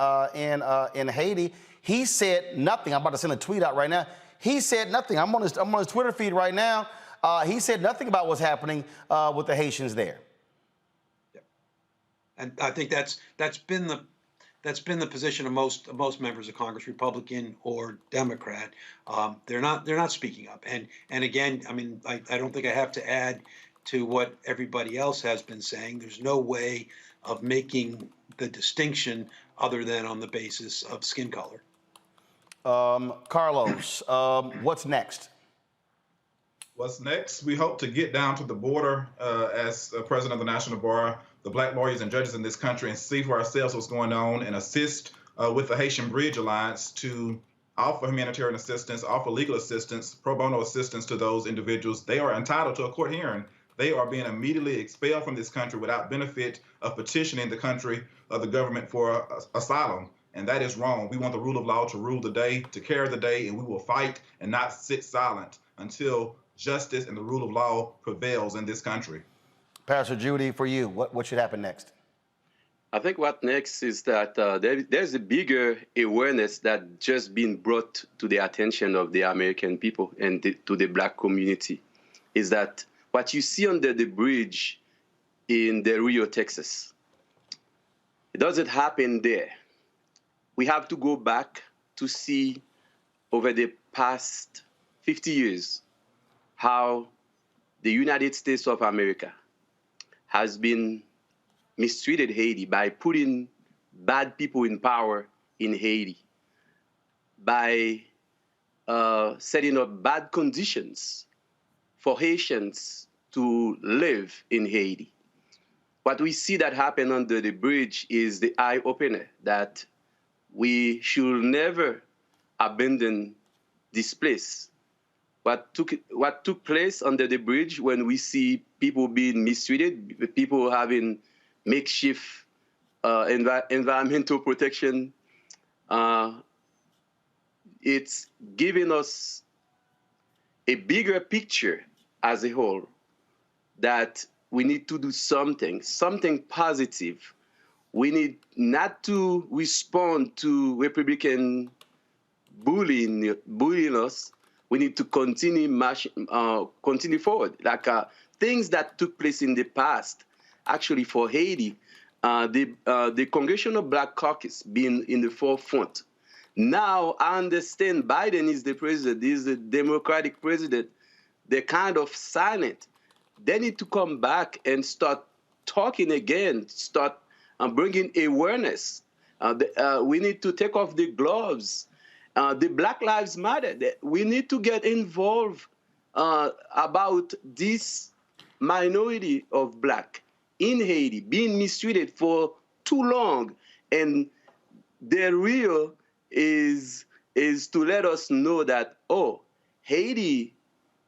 Haiti. He said nothing. I'm about to send a tweet out right now. He said nothing. I'm on his Twitter feed right now. He said nothing about what's happening with the Haitians there. Yeah. And I think that's been the position of most members of Congress, Republican or Democrat. They're not speaking up. And again, I mean, I don't think I have to add to what everybody else has been saying. There's no way of making the distinction other than on the basis of skin color. Carlos, what's next? What's next? We hope to get down to the border as president of the National Bar, the Black lawyers and judges in this country, and see for ourselves what's going on and assist with the Haitian Bridge Alliance to offer humanitarian assistance, offer legal assistance, pro bono assistance to those individuals. They are entitled to a court hearing. They are being immediately expelled from this country without benefit of petitioning the country of the government for asylum. And that is wrong. We want the rule of law to rule the day, to carry the day, and we will fight and not sit silent until justice and the rule of law prevails in this country. Pastor Judy, for you, what should happen next? I think what next is that there's a bigger awareness that just been brought to the attention of the American people and to the Black community, is that what you see under the bridge in Del Rio, Texas, it doesn't happen there. We have to go back to see over the past 50 years how the United States of America has been mistreated Haiti by putting bad people in power in Haiti by setting up bad conditions for Haitians to live in Haiti. What we see that happen under the bridge is the eye-opener that we should never abandon this place. What took place under the bridge when we see people being mistreated, people having makeshift environmental protection, it's giving us a bigger picture as a whole that we need to do something positive. We need not to respond to Republican bullying us. We need to continue forward. Like things that took place in the past, actually for Haiti, the Congressional Black Caucus being in the forefront. Now I understand Biden is the president, is the Democratic president. They're kind of silent. They need to come back and start talking again, start bringing awareness. We need to take off the gloves. The Black Lives Matter. We need to get involved about this minority of Black in Haiti being mistreated for too long. And the real is to let us know that, oh, Haiti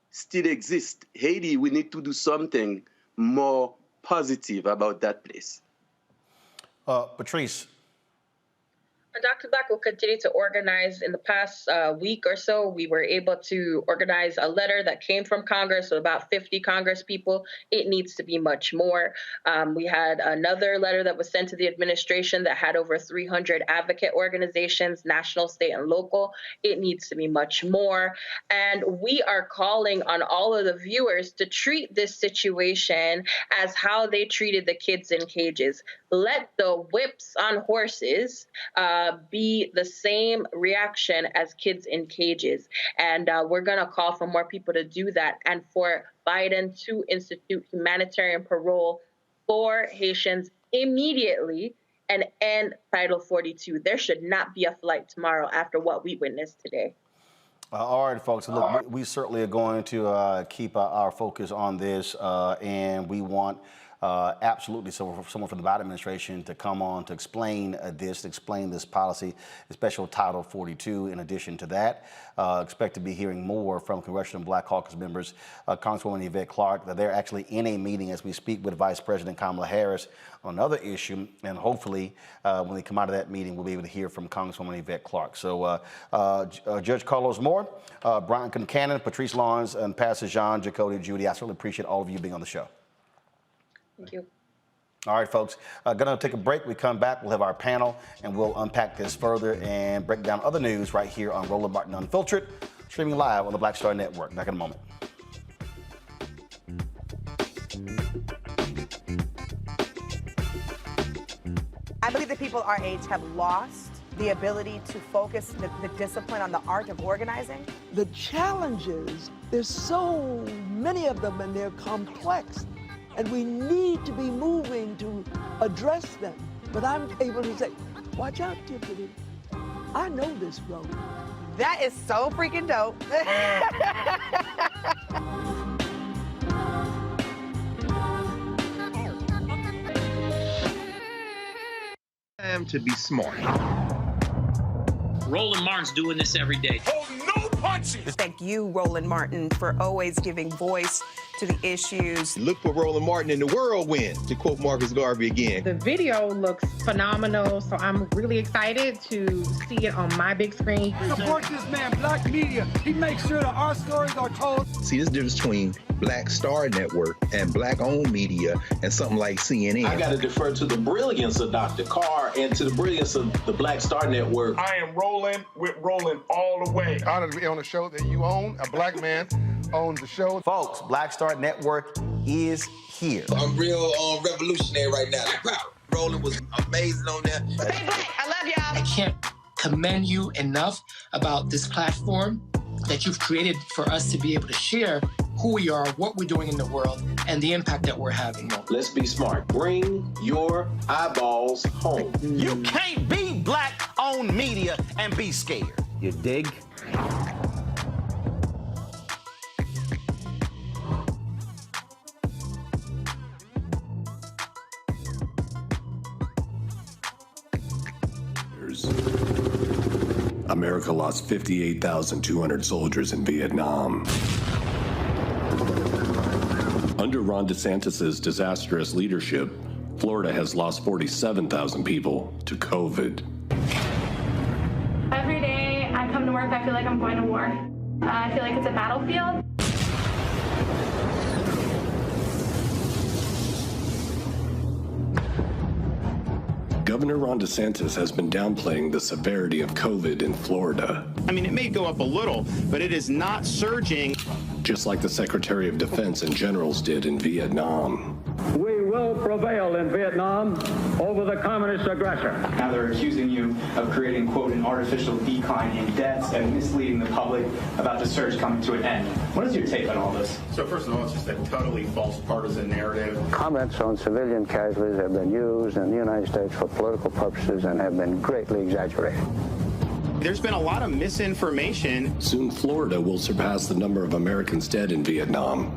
still exists. Haiti, we need to do something more positive about that place. Patrice. And Dr. Black will continue to organize. In the past week or so, we were able to organize a letter that came from Congress with about 50 Congress people. It needs to be much more. We had another letter that was sent to the administration that had over 300 advocate organizations, national, state, and local. It needs to be much more. And we are calling on all of the viewers to treat this situation as how they treated the kids in cages. Let the whips on horses be the same reaction as kids in cages. And we're going to call for more people to do that and for Biden to institute humanitarian parole for Haitians immediately and end Title 42. There should not be a flight tomorrow after what we witnessed today. All right, folks. Look, we certainly are going to keep our focus on this, and we want absolutely someone from the Biden administration to come on to explain this policy, especially Title 42. In addition to that, expect to be hearing more from Congressional Black Caucus members, Congresswoman Yvette Clarke. They're actually in a meeting as we speak with Vice President Kamala Harris on another issue, and hopefully when they come out of that meeting, we'll be able to hear from Congresswoman Yvette Clarke. So Judge Carlos Moore, Brian Concannon, Patrice Lawrence, and Pastor Jean, Jacoby, Judy, I certainly appreciate all of you being on the show. Thank you. All right, folks, gonna take a break. We come back, we'll have our panel, and we'll unpack this further and break down other news right here on Roland Martin Unfiltered, streaming live on the Black Star Network. Back in a moment. I believe that people our age have lost the ability to focus the discipline on the art of organizing. The challenges, there's so many of them and they're complex. And we need to be moving to address them. But I'm able to say, watch out, Tiffany. I know this road. That is so freaking dope. Time to be smart. Roland Martin's doing this every day. Oh, no punches! Thank you, Roland Martin, for always giving voice to the issues. Look for Roland Martin in the whirlwind, to quote Marcus Garvey again. The video looks phenomenal, so I'm really excited to see it on my big screen. Support this man, Black Media. He makes sure that our stories are told. See, there's a difference between Black Star Network and Black-owned media and something like CNN. I got to defer to the brilliance of Dr. Carr and to the brilliance of the Black Star Network. I am rolling with Roland all the way. Honored to be on a show that you own. A Black man owns the show. Folks, Black Star Network is here. I'm real revolutionary right now. Roland was amazing on there. Stay black. I love y'all. I can't commend you enough about this platform that you've created for us to be able to share who we are, what we're doing in the world, and the impact that we're having. Let's be smart. Bring your eyeballs home. You can't be black-owned media and be scared. You dig? America lost 58,200 soldiers in Vietnam. Under Ron DeSantis' disastrous leadership, Florida has lost 47,000 people to COVID. Every day I come to work, I feel like I'm going to war. I feel like it's a battlefield. Governor Ron DeSantis has been downplaying the severity of COVID in Florida. I mean, it may go up a little, but it is not surging. Just like the Secretary of Defense and generals did in Vietnam. We will prevail in Vietnam over the communist aggressor. Now they're accusing you of creating, quote, an artificial decline in deaths and misleading the public about the surge coming to an end. What is your take on all this? So first of all, it's just a totally false partisan narrative. Comments on civilian casualties have been used in the United States for political purposes and have been greatly exaggerated. There's been a lot of misinformation. Soon Florida will surpass the number of Americans dead in Vietnam.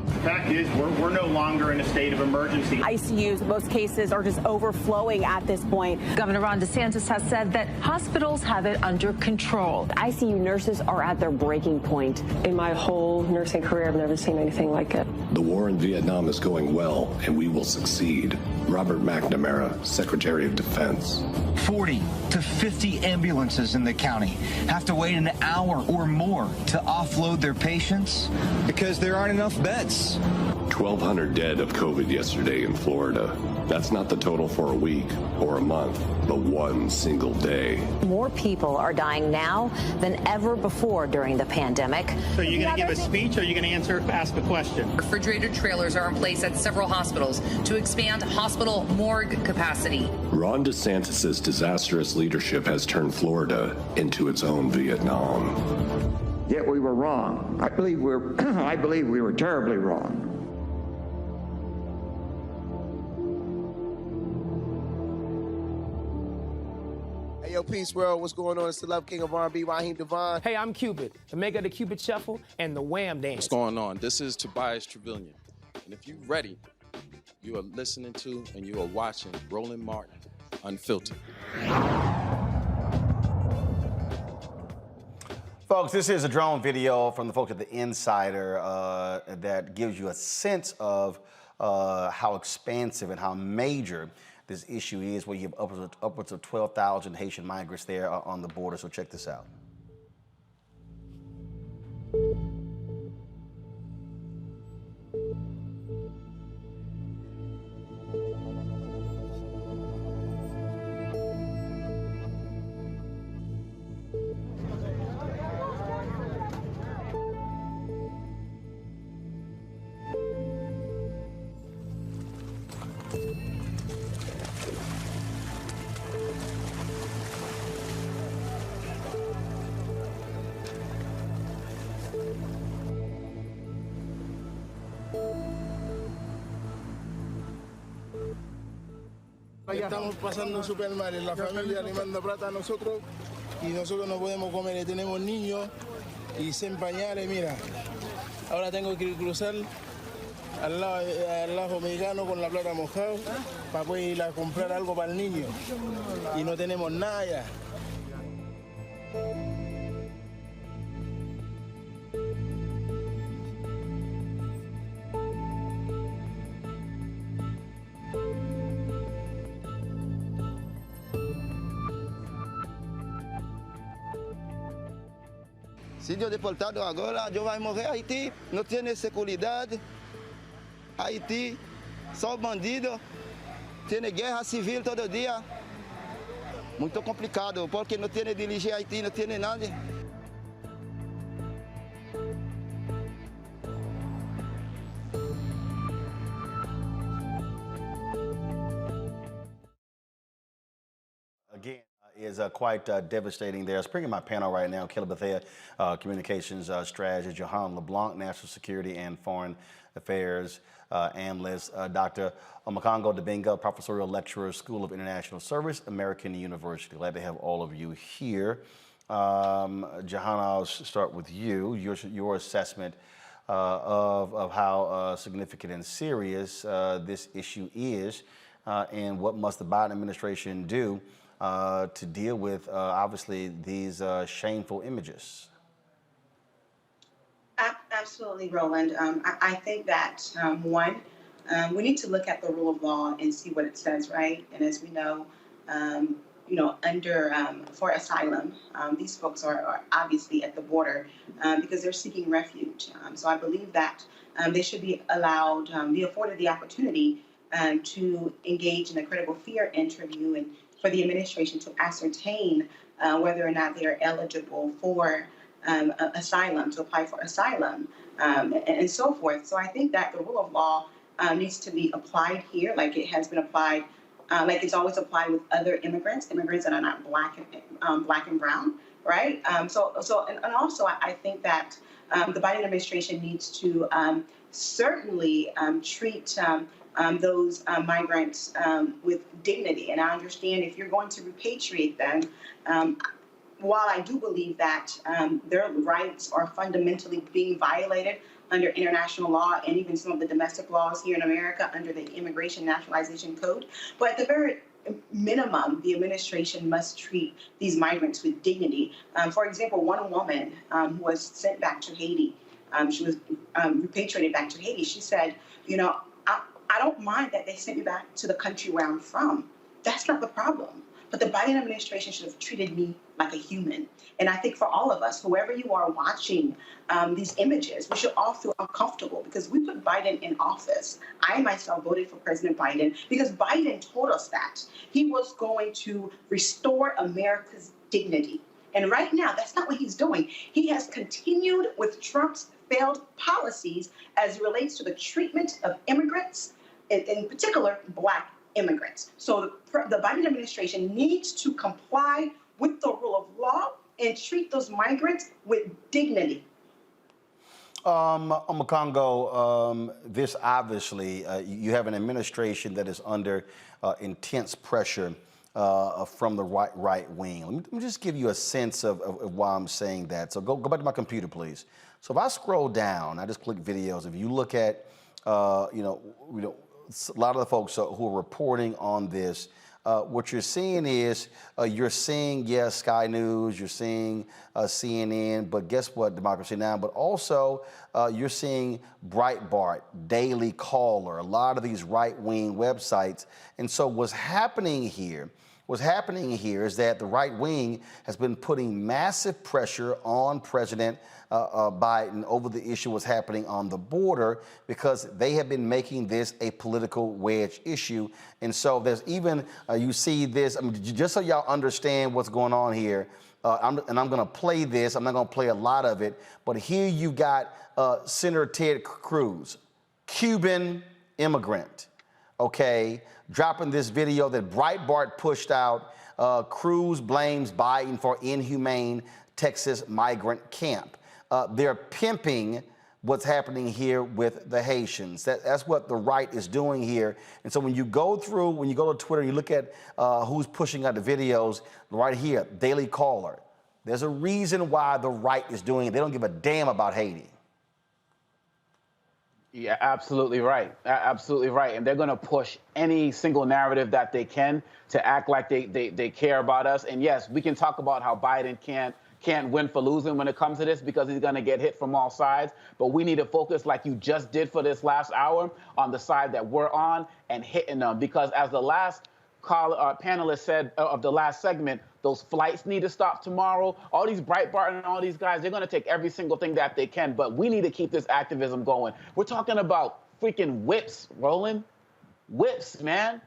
The fact is, we're no longer in a state of emergency. ICUs, most cases are just overflowing at this point. Governor Ron DeSantis has said that hospitals have it under control. ICU nurses are at their breaking point. In my whole nursing career, I've never seen anything like it. The war in Vietnam is going well, and we will succeed. Robert McNamara, Secretary of Defense. 40 to 50 ambulances in the county have to wait an hour or more to offload their patients because there aren't enough beds. 1,200 dead of COVID yesterday in Florida. That's not the total for a week or a month, but one single day. More people are dying now than ever before during the pandemic. So you're going to give a speech or are you going to ask a question? Refrigerated trailers are in place at several hospitals to expand hospital morgue capacity. Ron DeSantis' disastrous leadership has turned Florida into its own Vietnam. Yet we were wrong. I believe we were terribly wrong. Hey, yo, Peace World, what's going on? It's the Love King of R&B, Raheem Devon. Hey, I'm Cupid, the maker of the Cupid Shuffle and the Wham Dance. What's going on? This is Tobias Trevelyan. And if you're ready, you are listening to and you are watching Roland Martin Unfiltered. Folks, this is a drone video from the folks at The Insider that gives you a sense of how expansive and how major this issue is, where you have upwards of 12,000 Haitian migrants there on the border. So check this out. Estamos pasando súper mal, la familia le manda plata a nosotros y nosotros no podemos comer, tenemos niños y sin pañales, mira, ahora tengo que cruzar al lado mexicano con la plata mojada para poder ir a comprar algo para el niño y no tenemos nada ya. Se eu deportado agora, eu vou morrer. Haiti não tem segurança. Haiti, só bandido. Tem guerra civil todo dia. Muito complicado, porque não tem dirigir Haiti, não tem nada. Again, is quite devastating there. I was bringing my panel right now, Caleb Bethea, Communications Strategist, Johan LeBlanc, National Security and Foreign Affairs Analyst, Dr. Omokongo Dibinga, Professorial Lecturer, School of International Service, American University. Glad to have all of you here. Johan, I'll start with you. Your assessment of how significant and serious this issue is, and what must the Biden administration do to deal with, obviously, these shameful images? Absolutely, Roland. I think that, one, we need to look at the rule of law and see what it says, right? And as we know, for asylum, these folks are obviously at the border because they're seeking refuge. So I believe that they should be allowed, be afforded the opportunity to engage in a critical fear interview and for the administration to ascertain whether or not they are eligible for asylum, to apply for asylum, and so forth. So I think that the rule of law needs to be applied here like it has been applied, like it's always applied with other immigrants that are not black and brown, right? And also I think that the Biden administration needs to certainly treat those migrants with dignity. And I understand if you're going to repatriate them, while I do believe that their rights are fundamentally being violated under international law and even some of the domestic laws here in America under the Immigration Nationalization Code, but at the very minimum, the administration must treat these migrants with dignity. For example, one woman who was sent back to Haiti, she was repatriated back to Haiti. She said, I don't mind that they sent me back to the country where I'm from. That's not the problem. But the Biden administration should have treated me like a human. And I think for all of us, whoever you are watching these images, we should all feel uncomfortable because we put Biden in office. I myself voted for President Biden because Biden told us that he was going to restore America's dignity. And right now, that's not what he's doing. He has continued with Trump's failed policies as it relates to the treatment of immigrants, in particular, Black immigrants. So the Biden administration needs to comply with the rule of law and treat those migrants with dignity. Omokongo, this obviously, you have an administration that is under intense pressure from the right wing. Let me just give you a sense of why I'm saying that. So go back to my computer, please. So if I scroll down, I just click videos. If you look at, a lot of the folks who are reporting on this, what you're seeing is yes, Sky News, you're seeing CNN, but guess what, Democracy Now! But also you're seeing Breitbart, Daily Caller, a lot of these right-wing websites. And so what's happening here is that the right wing has been putting massive pressure on President Biden over the issue what's happening on the border because they have been making this a political wedge issue. And so there's even, you see this, just so y'all understand what's going on here, I'm going to play this. I'm not going to play a lot of it, but here you got Senator Ted Cruz, Cuban immigrant, okay, dropping this video that Breitbart pushed out. Cruz blames Biden for inhumane Texas migrant camp. They're pimping what's happening here with the Haitians. That's what the right is doing here. And so when you go to Twitter, you look at who's pushing out the videos right here, Daily Caller. There's a reason why the right is doing it. They don't give a damn about Haiti. Yeah, absolutely right. Absolutely right. And they're going to push any single narrative that they can to act like they care about us. And yes, we can talk about how Biden can't win for losing when it comes to this because he's going to get hit from all sides. But we need to focus like you just did for this last hour on the side that we're on and hitting them. Because as the last panelist said of the last segment, those flights need to stop tomorrow. All these Breitbart and all these guys, they're going to take every single thing that they can. But we need to keep this activism going. We're talking about freaking whips, Roland. Whips, man.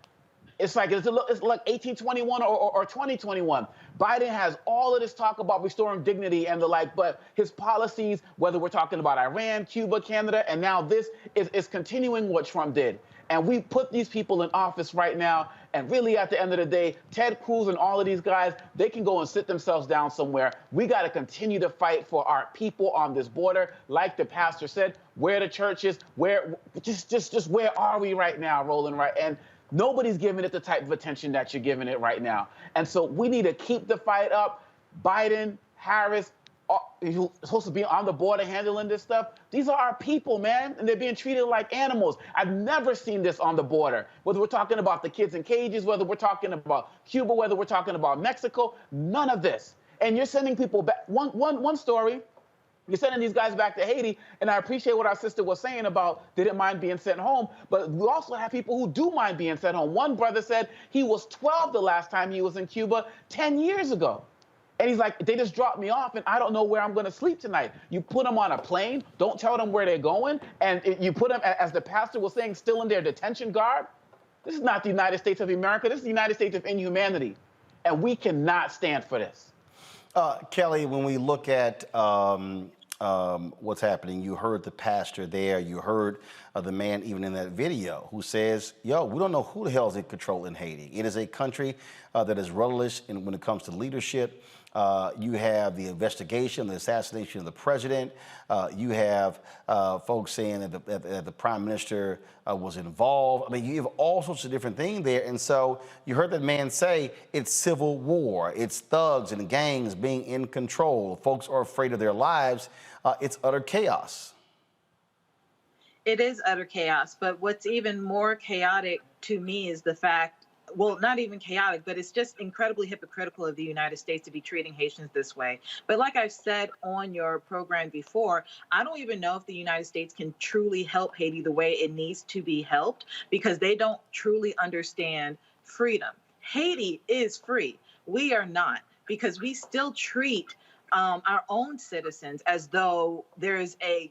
It's like 1821 or 2021. Biden has all of this talk about restoring dignity and the like, but his policies, whether we're talking about Iran, Cuba, Canada, and now this, is continuing what Trump did. And we put these people in office right now, and really at the end of the day, Ted Cruz and all of these guys, they can go and sit themselves down somewhere. We got to continue to fight for our people on this border. Like the pastor said, where the churches, just where are we right now, Roland, right? And nobody's giving it the type of attention that you're giving it right now. And so we need to keep the fight up. Biden, Harris, who's supposed to be on the border handling this stuff, these are our people, man, and they're being treated like animals. I've never seen this on the border, whether we're talking about the kids in cages, whether we're talking about Cuba, whether we're talking about Mexico, none of this. And you're sending people back. One story, you're sending these guys back to Haiti, and I appreciate what our sister was saying about they didn't mind being sent home, but we also have people who do mind being sent home. One brother said he was 12 the last time he was in Cuba 10 years ago. And he's like, they just dropped me off, and I don't know where I'm going to sleep tonight. You put them on a plane, don't tell them where they're going, and you put them, as the pastor was saying, still in their detention garb. This is not the United States of America. This is the United States of inhumanity, and we cannot stand for this. Kelly, when we look at what's happening, you heard the pastor there, you heard the man even in that video who says, yo, we don't know who the hell is in control in Haiti. It is a country that is rudderless when it comes to leadership. You have the investigation, the assassination of the president. You have folks saying that the prime minister was involved. I mean, you have all sorts of different things there. And so you heard that man say it's civil war. It's thugs and gangs being in control. Folks are afraid of their lives. It's utter chaos. It is utter chaos. But what's even more chaotic to me is the fact, well, not even chaotic, but it's just incredibly hypocritical of the United States to be treating Haitians this way. But like I've said on your program before, I don't even know if the United States can truly help Haiti the way it needs to be helped, because they don't truly understand freedom. Haiti is free. We are not, because we still treat our own citizens as though there is a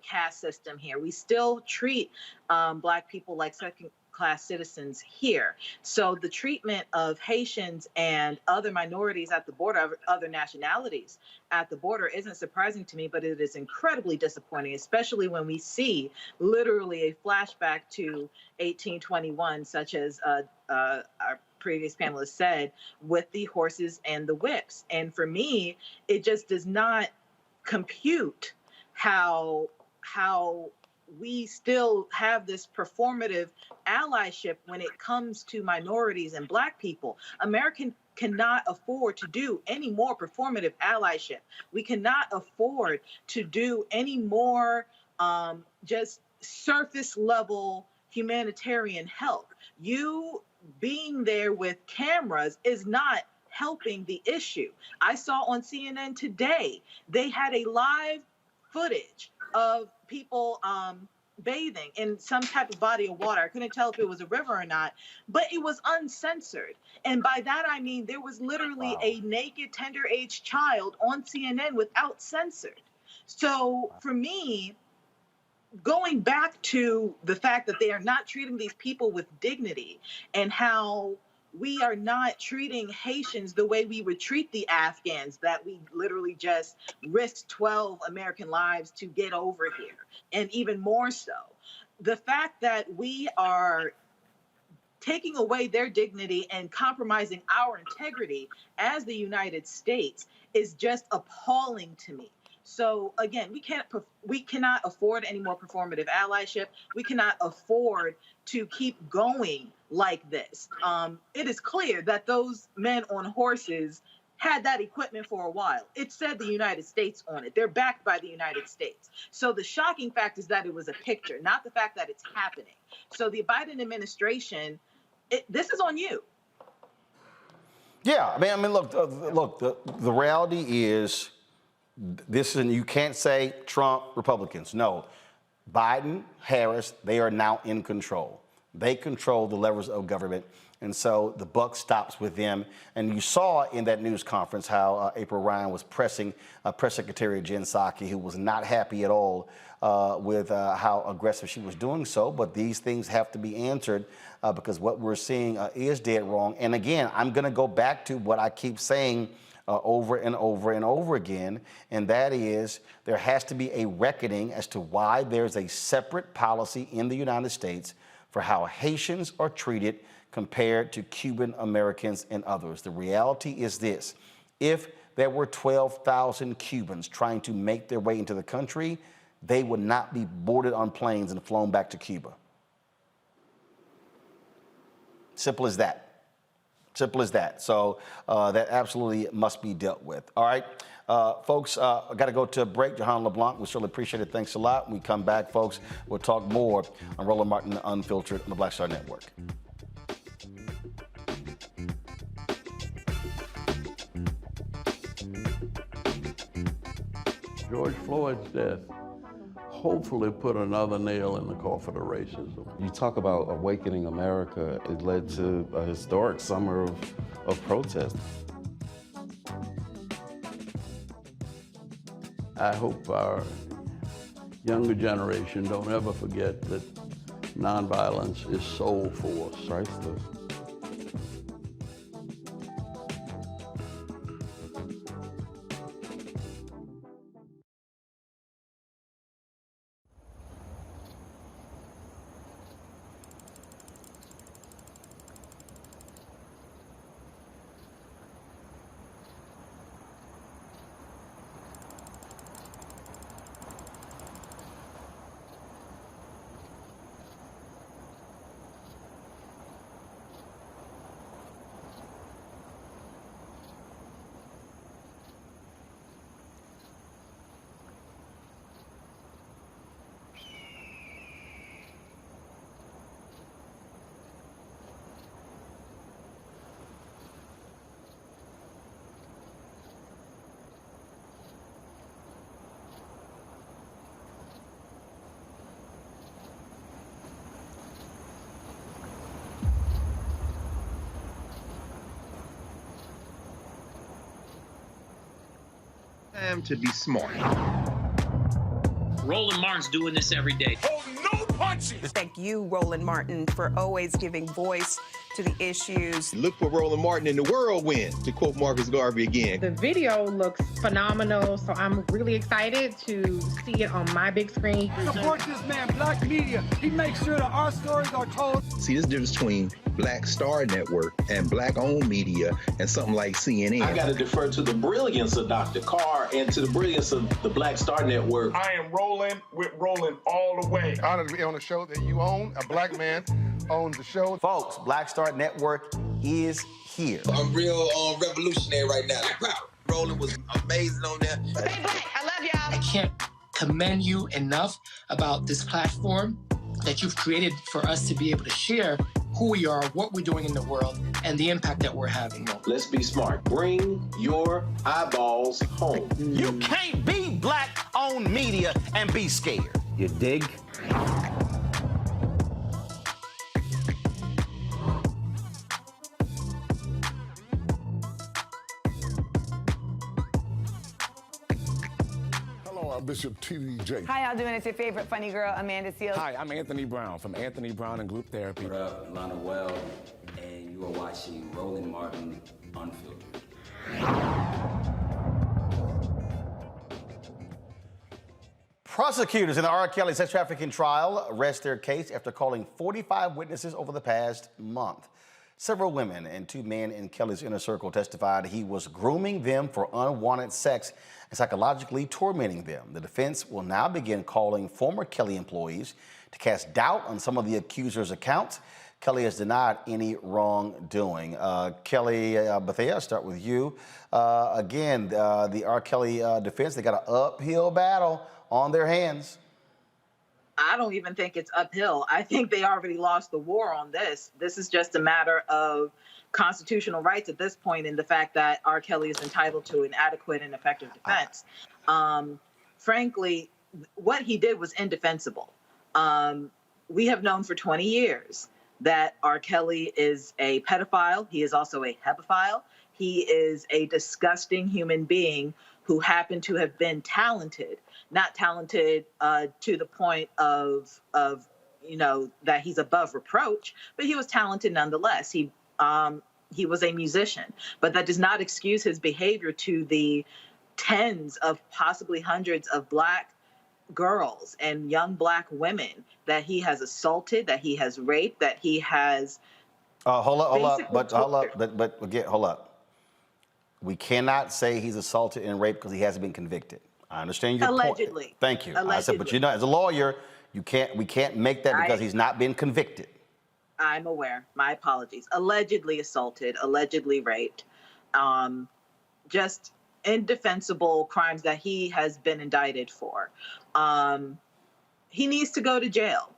caste system here. We still treat Black people like second-class citizens here. So the treatment of Haitians and other minorities at the border, other nationalities at the border, isn't surprising to me, but it is incredibly disappointing, especially when we see literally a flashback to 1821, such as our previous panelist said, with the horses and the whips. And for me, it just does not compute how we still have this performative allyship when it comes to minorities and Black people. America cannot afford to do any more performative allyship. We cannot afford to do any more just surface level humanitarian help. You being there with cameras is not helping the issue. I saw on CNN today, they had a live footage of people bathing in some type of body of water. I couldn't tell if it was a river or not, but it was uncensored. And by that, I mean, there was literally a naked, tender-age child on CNN without censored. So for me, going back to the fact that they are not treating these people with dignity, and how we are not treating Haitians the way we would treat the Afghans that we literally just risked 12 American lives to get over here, and even more so. The fact that we are taking away their dignity and compromising our integrity as the United States is just appalling to me. So again, we cannot afford any more performative allyship. We cannot afford to keep going like this. It is clear that those men on horses had that equipment for a while. It said the United States on it. They're backed by the United States. So the shocking fact is that it was a picture, not the fact that it's happening. So the Biden administration, this is on you. Yeah, I mean, look, the reality is, you can't say Trump, Republicans. No, Biden, Harris, they are now in control. They control the levers of government. And so the buck stops with them. And you saw in that news conference how April Ryan was pressing Press Secretary Jen Psaki, who was not happy at all with how aggressive she was doing so. But these things have to be answered because what we're seeing is dead wrong. And again, I'm going to go back to what I keep saying over and over and over again, and that is there has to be a reckoning as to why there's a separate policy in the United States for how Haitians are treated compared to Cuban Americans and others. The reality is this: if there were 12,000 Cubans trying to make their way into the country, they would not be boarded on planes and flown back to Cuba. Simple as that. Simple as that. So that absolutely must be dealt with. All right, folks, I got to go to a break. Johan LeBlanc, we surely appreciate it. Thanks a lot. When we come back, folks, we'll talk more on Roland Martin Unfiltered on the Black Star Network. George Floyd's death hopefully put another nail in the coffin of racism. You talk about awakening America. It led to a historic summer of protest. I hope our younger generation don't ever forget that nonviolence is soul force. Priceless. Time to be smart. Roland Martin's doing this every day. Oh, no punches! Thank you, Roland Martin, for always giving voice to the issues. Look for Roland Martin in the whirlwind, to quote Marcus Garvey again. The video looks phenomenal, so I'm really excited to see it on my big screen. Support this man, Black Media. He makes sure that our stories are told. See, there's a difference between Black Star Network and Black-owned media and something like CNN. I got to defer to the brilliance of Dr. Carr and to the brilliance of the Black Star Network. I am rolling with Roland all the way. Honored to be on a show that you own. A black man owns the show. Folks, Black Star Network is here. I'm real revolutionary right now. Roland was amazing on there. Stay black. I love y'all. I can't commend you enough about this platform that you've created for us to be able to share who we are, what we're doing in the world, and the impact that we're having. Let's be smart. Bring your eyeballs home. You can't be Black-owned media and be scared. You dig? Hello, I'm Bishop TDJ. Hi, y'all doing? It's your favorite funny girl, Amanda Seals. Hi, I'm Anthony Brown from Anthony Brown and Group Therapy. What up, Lana Well, and you are watching Roland Martin Unfiltered. Prosecutors in the R. Kelly sex trafficking trial rest their case after calling 45 witnesses over the past month. Several women and 2 men in Kelly's inner circle testified he was grooming them for unwanted sex and psychologically tormenting them. The defense will now begin calling former Kelly employees to cast doubt on some of the accusers' accounts. Kelly has denied any wrongdoing. Kelly Bethea, I'll start with you. Again, the R. Kelly defense, they got an uphill battle on their hands. I don't even think it's uphill. I think they already lost the war on this. This is just a matter of constitutional rights at this point, in the fact that R. Kelly is entitled to an adequate and effective defense. Frankly, what he did was indefensible. We have known for 20 years that R. Kelly is a pedophile. He is also a hebephile. He is a disgusting human being who happened to have been talented, not talented to the point of that he's above reproach, but he was talented nonetheless. He was a musician, but that does not excuse his behavior to the tens of possibly hundreds of Black girls and young Black women that he has assaulted, that he has raped, that he has. Hold up. We cannot say he's assaulted and raped because he hasn't been convicted. I understand your Allegedly. point. Thank you. Allegedly. I said, but as a lawyer, we can't make that because he's not been convicted. I'm aware. My apologies. Allegedly assaulted, allegedly raped, just indefensible crimes that he has been indicted for. He needs to go to jail.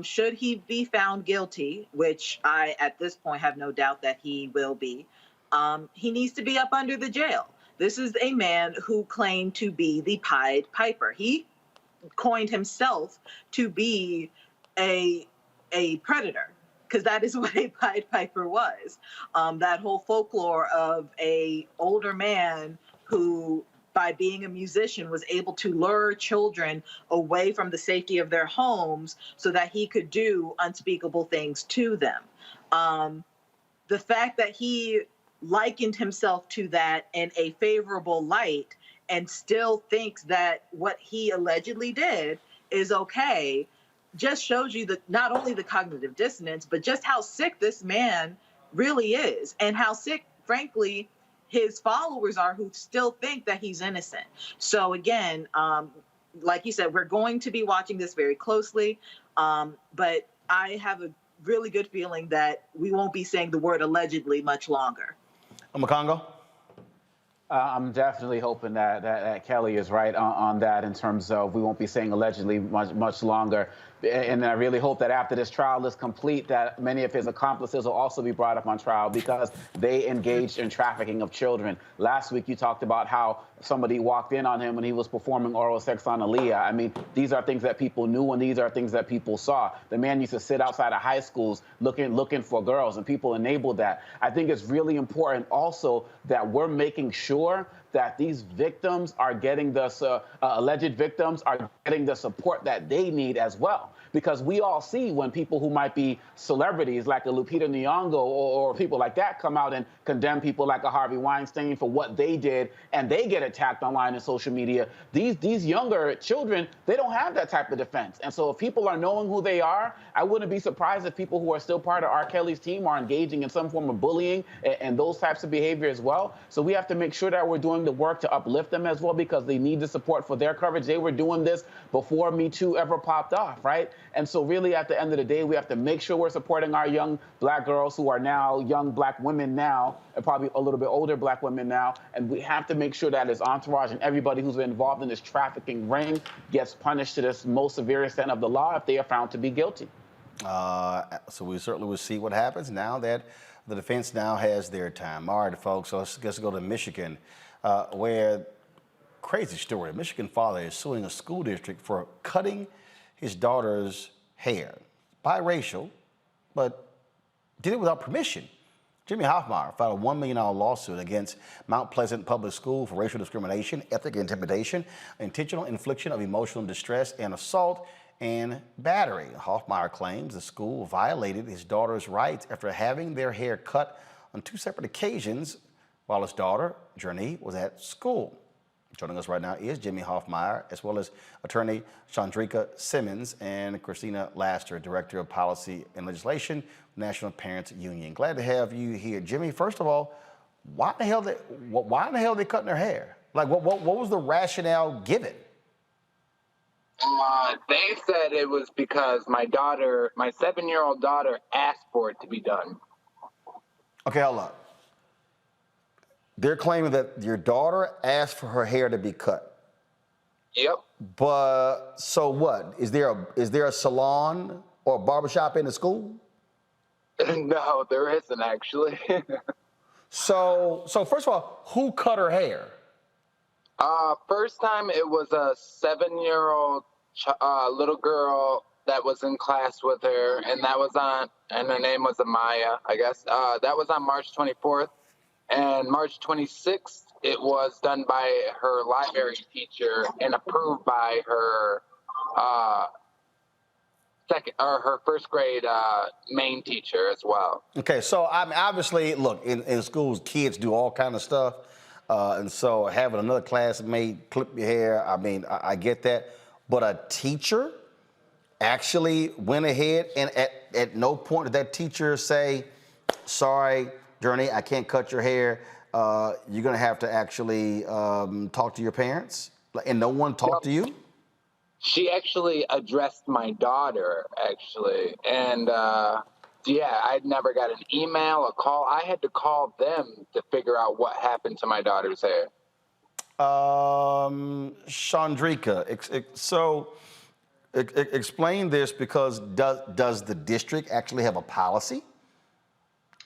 Should he be found guilty, which I, at this point, have no doubt that he will be, he needs to be up under the jail. This is a man who claimed to be the Pied Piper. He coined himself to be a predator, because that is what a Pied Piper was. That whole folklore of a older man who, by being a musician, was able to lure children away from the safety of their homes so that he could do unspeakable things to them. The fact that he likened himself to that in a favorable light and still thinks that what he allegedly did is okay just shows you that not only the cognitive dissonance, but just how sick this man really is, and how sick, frankly, his followers are, who still think that he's innocent. So again, like you said, we're going to be watching this very closely, but I have a really good feeling that we won't be saying the word allegedly much longer. Makongo? I'm definitely hoping that Kelly is right on that, in terms of we won't be saying allegedly much longer. And I really hope that after this trial is complete, that many of his accomplices will also be brought up on trial, because they engaged in trafficking of children. Last week, you talked about how somebody walked in on him when he was performing oral sex on Aaliyah. I mean, these are things that people knew, and these are things that people saw. The man used to sit outside of high schools looking for girls, and people enabled that. I think it's really important also that we're making sure that these victims are getting the alleged victims are getting the support that they need as well. Because we all see when people who might be celebrities like a Lupita Nyong'o or people like that come out and condemn people like a Harvey Weinstein for what they did, and they get attacked online and social media. These younger children, they don't have that type of defense. And so if people are knowing who they are, I wouldn't be surprised if people who are still part of R. Kelly's team are engaging in some form of bullying and those types of behavior as well. So we have to make sure that we're doing the work to uplift them as well, because they need the support for their coverage. They were doing this before Me Too ever popped off, right? And so really at the end of the day, we have to make sure we're supporting our young Black girls who are now young Black women now, and probably a little bit older Black women now. And we have to make sure that his entourage and everybody who's been involved in this trafficking ring gets punished to this most severe extent of the law if they are found to be guilty. So we certainly will see what happens now that the defense now has their time. All right, folks, so let's go to Michigan, where, crazy story, a Michigan father is suing a school district for cutting his daughter's hair. Biracial, but did it without permission. Jimmy Hoffmeyer filed a $1 million lawsuit against Mount Pleasant Public School for racial discrimination, ethnic intimidation, intentional infliction of emotional distress, and assault and battery. Hoffmeyer claims the school violated his daughter's rights after having their hair cut on 2 separate occasions while his daughter, Journey, was at school. Joining us right now is Jimmy Hoffmeyer, as well as attorney Chandrika Simmons and Christina Laster, Director of Policy and Legislation, National Parents Union. Glad to have you here. Jimmy, first of all, why in the hell are they cutting their hair? Like, what was the rationale given? They said it was because my 7-year-old daughter, asked for it to be done. Okay, hold up. They're claiming that your daughter asked for her hair to be cut. Yep. But so what? Is there a salon or a barbershop in the school? No, there isn't actually. So first of all, who cut her hair? First time it was a 7-year-old little girl that was in class with her, and her name was Amaya, I guess. That was on March 24th, and March 26th, it was done by her library teacher and approved by her her first grade main teacher as well. Okay, so I mean, obviously, look, in schools, kids do all kind of stuff. And so having another classmate clip your hair, I mean, I get that. But a teacher actually went ahead and at no point did that teacher say, sorry, Journey, I can't cut your hair. You're going to have to actually talk to your parents? And no one talked to you? She actually addressed my daughter, actually. And yeah, I'd never got an email, a call. I had to call them to figure out what happened to my daughter's hair. Chandrika, explain this, because does the district actually have a policy?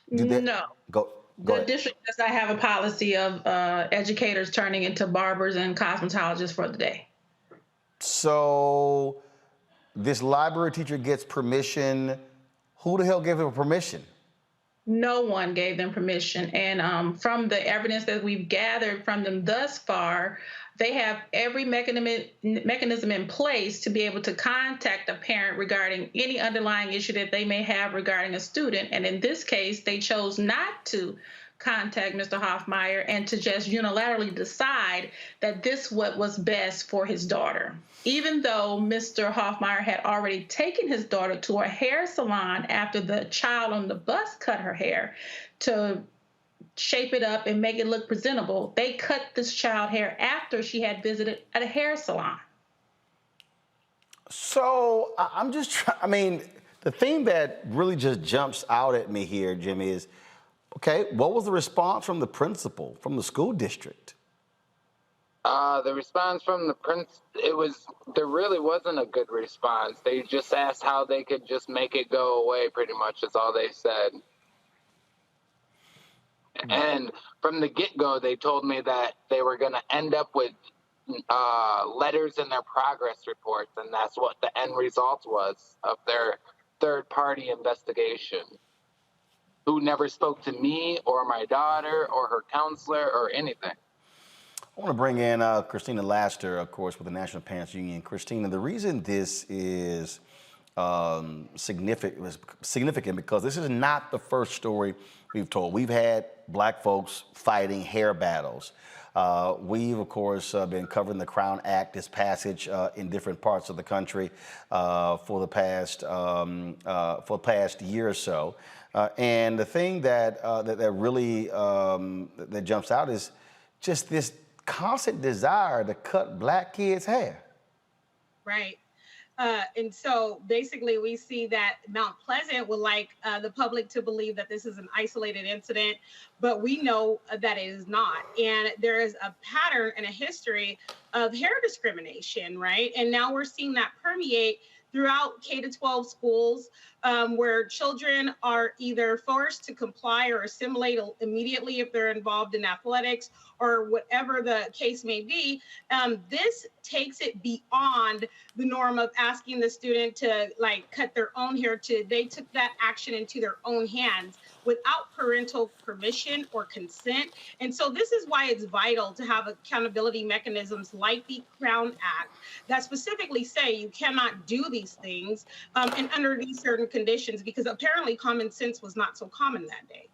No. Go The ahead. district does not have a policy of educators turning into barbers and cosmetologists for the day. So this library teacher gets permission. Who the hell gave him permission? No one gave them permission. And from the evidence that we've gathered from them thus far, they have every mechanism in place to be able to contact a parent regarding any underlying issue that they may have regarding a student. And in this case, they chose not to contact Mr. Hoffmeyer and to just unilaterally decide that this what was best for his daughter. Even though Mr. Hoffmeyer had already taken his daughter to a hair salon after the child on the bus cut her hair to shape it up and make it look presentable, they cut this child hair after she had visited at a hair salon. So I'm just trying, I mean, the thing that really just jumps out at me here, Jimmy, is, okay, what was the response from the principal, from the school district? The response from the there really wasn't a good response. They just asked how they could just make it go away, pretty much is all they said. And from the get-go, they told me that they were going to end up with letters in their progress reports, and that's what the end result was of their third-party investigation, who never spoke to me or my daughter or her counselor or anything. I want to bring in Christina Laster, of course, with the National Parents Union. Christina, the reason this is significant because this is not the first story we've told. We've had black folks fighting hair battles. We've, of course, been covering the Crown Act, its passage in different parts of the country for the past year or so. And the thing that really that jumps out is just this constant desire to cut black kids' hair. Right. And so basically we see that Mount Pleasant would like the public to believe that this is an isolated incident, but we know that it is not. And there is a pattern and a history of hair discrimination, right? And now we're seeing that permeate throughout K-12 schools, where children are either forced to comply or assimilate immediately if they're involved in athletics or whatever the case may be. This takes it beyond the norm of asking the student to cut their own hair to they took that action into their own hands without parental permission or consent. And so this is why it's vital to have accountability mechanisms like the Crown Act that specifically say you cannot do these things and under these certain conditions, because apparently common sense was not so common that day.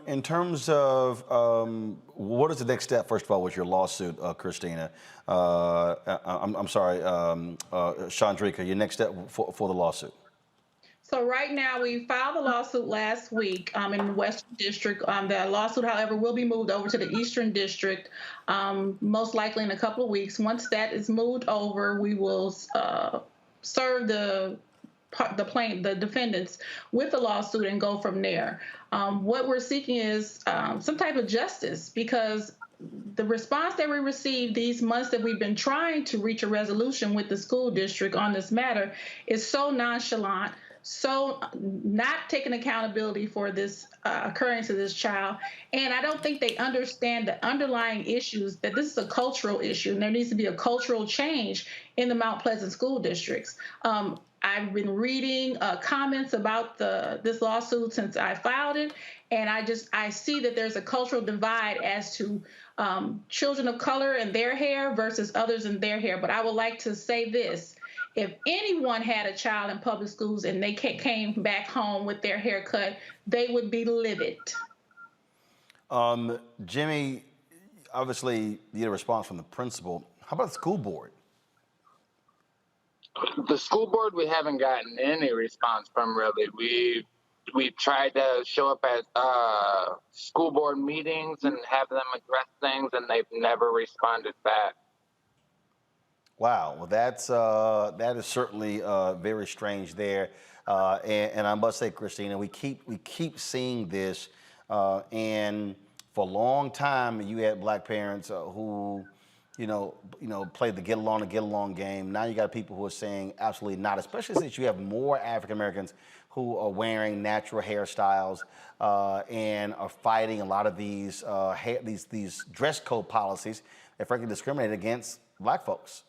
In terms of what is the next step, first of all, with your lawsuit, Christina? I'm sorry, Chandrika, your next step for the lawsuit? So right now, we filed a lawsuit last week in the Western District. The lawsuit, however, will be moved over to the Eastern District, most likely in a couple of weeks. Once that is moved over, we will serve the defendants with the lawsuit and go from there. What we're seeking is some type of justice, because the response that we received these months that we've been trying to reach a resolution with the school district on this matter is so nonchalant, so not taking accountability for this occurring to this child. And I don't think they understand the underlying issues, that this is a cultural issue and there needs to be a cultural change in the Mount Pleasant school districts. I've been reading comments about this lawsuit since I filed it, and I see that there's a cultural divide as to children of color and their hair versus others in their hair. But I would like to say this. If anyone had a child in public schools and they came back home with their hair cut, they would be livid. Jimmy, obviously you get a response from the principal. How about the school board? The school board, we haven't gotten any response from, really. We've tried to show up at school board meetings and have them address things, and they've never responded back. Wow, well, that is certainly very strange there, and I must say, Christina, we keep seeing this, and for a long time you had black parents who, played the get along game. Now you got people who are saying absolutely not, especially since you have more African Americans who are wearing natural hairstyles and are fighting a lot of these dress code policies that frankly discriminate against black folks.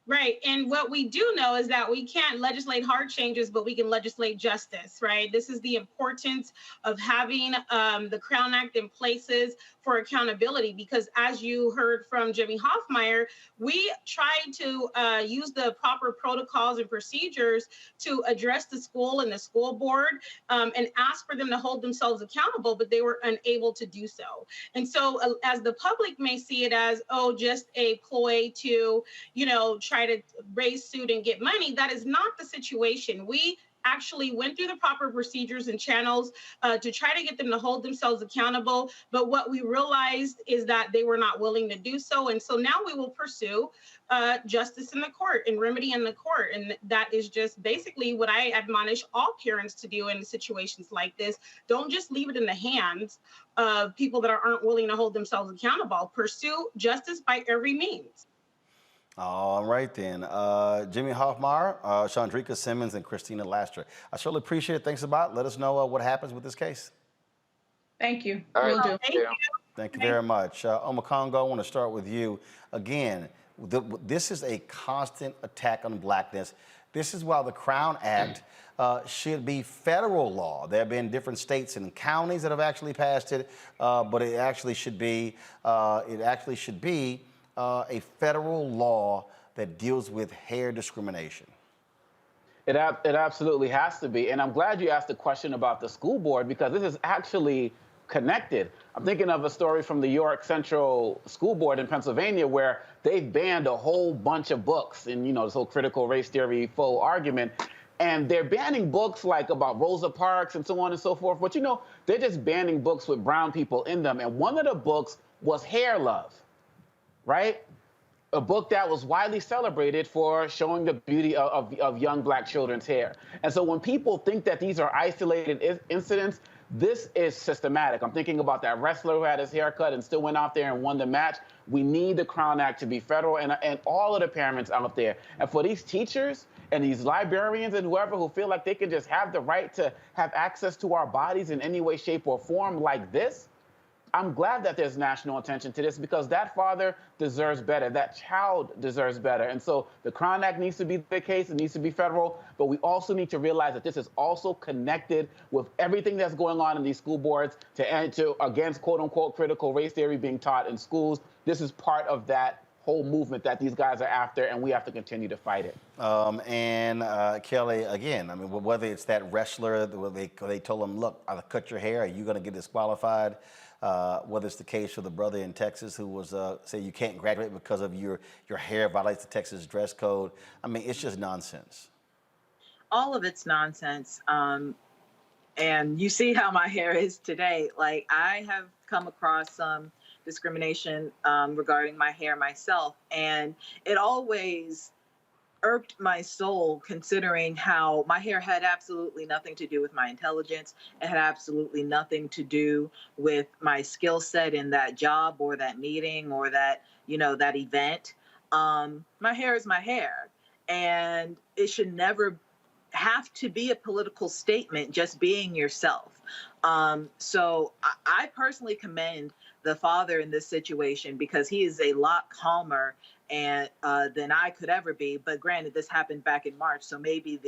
Right. And what we do know is that we can't legislate hard changes, but we can legislate justice, right? This is the importance of having the Crown Act in places for accountability, because as you heard from Jimmy Hoffmeyer, we try to use the proper protocols and procedures to address the school and the school board and ask for them to hold themselves accountable, but they were unable to do so. And so as the public may see it as, oh, just a ploy to, try to raise suit and get money, that is not the situation. We actually went through the proper procedures and channels to try to get them to hold themselves accountable. But what we realized is that they were not willing to do so. And so now we will pursue justice in the court and remedy in the court. And that is just basically what I admonish all parents to do in situations like this. Don't just leave it in the hands of people that aren't willing to hold themselves accountable. Pursue justice by every means. All right, then. Jimmy Hoffmeyer, Chandrika Simmons, and Christina Lastra. I certainly appreciate it. Thanks a lot. Let us know what happens with this case. Thank you. Will do. Thank you very much. Omakongo, I want to start with you. Again, this is a constant attack on blackness. This is why the Crown Act should be federal law. There have been different states and counties that have actually passed it, but it actually should be a federal law that deals with hair discrimination. It absolutely has to be. And I'm glad you asked the question about the school board, because this is actually connected. I'm thinking of a story from the York Central School Board in Pennsylvania where they've banned a whole bunch of books and, this whole critical race theory faux argument. And they're banning books like about Rosa Parks and so on and so forth. But, they're just banning books with brown people in them. And one of the books was Hair Love. Right? A book that was widely celebrated for showing the beauty of young black children's hair. And so when people think that these are isolated incidents, this is systematic. I'm thinking about that wrestler who had his hair cut and still went out there and won the match. We need the Crown Act to be federal and all of the parents out there. And for these teachers and these librarians and whoever who feel like they can just have the right to have access to our bodies in any way, shape, or form like this, I'm glad that there's national attention to this, because that father deserves better. That child deserves better. And so the Crown Act needs to be the case. It needs to be federal. But we also need to realize that this is also connected with everything that's going on in these school boards against, quote unquote, critical race theory being taught in schools. This is part of that whole movement that these guys are after, and we have to continue to fight it. Kelly, again, whether it's that wrestler, where they told him, look, I'll cut your hair, are you going to get disqualified? Whether it's the case for the brother in Texas who was say you can't graduate because of your hair violates the Texas dress code. It's just nonsense. All of it's nonsense. And you see how my hair is today. Like, I have come across some discrimination regarding my hair myself, and it always irked my soul, considering how my hair had absolutely nothing to do with my intelligence. It had absolutely nothing to do with my skill set in that job or that meeting or that, that event. My hair is my hair, and it should never have to be a political statement just being yourself. So I personally commend the father in this situation because he is a lot calmer and than I could ever be. But granted, this happened back in March, so maybe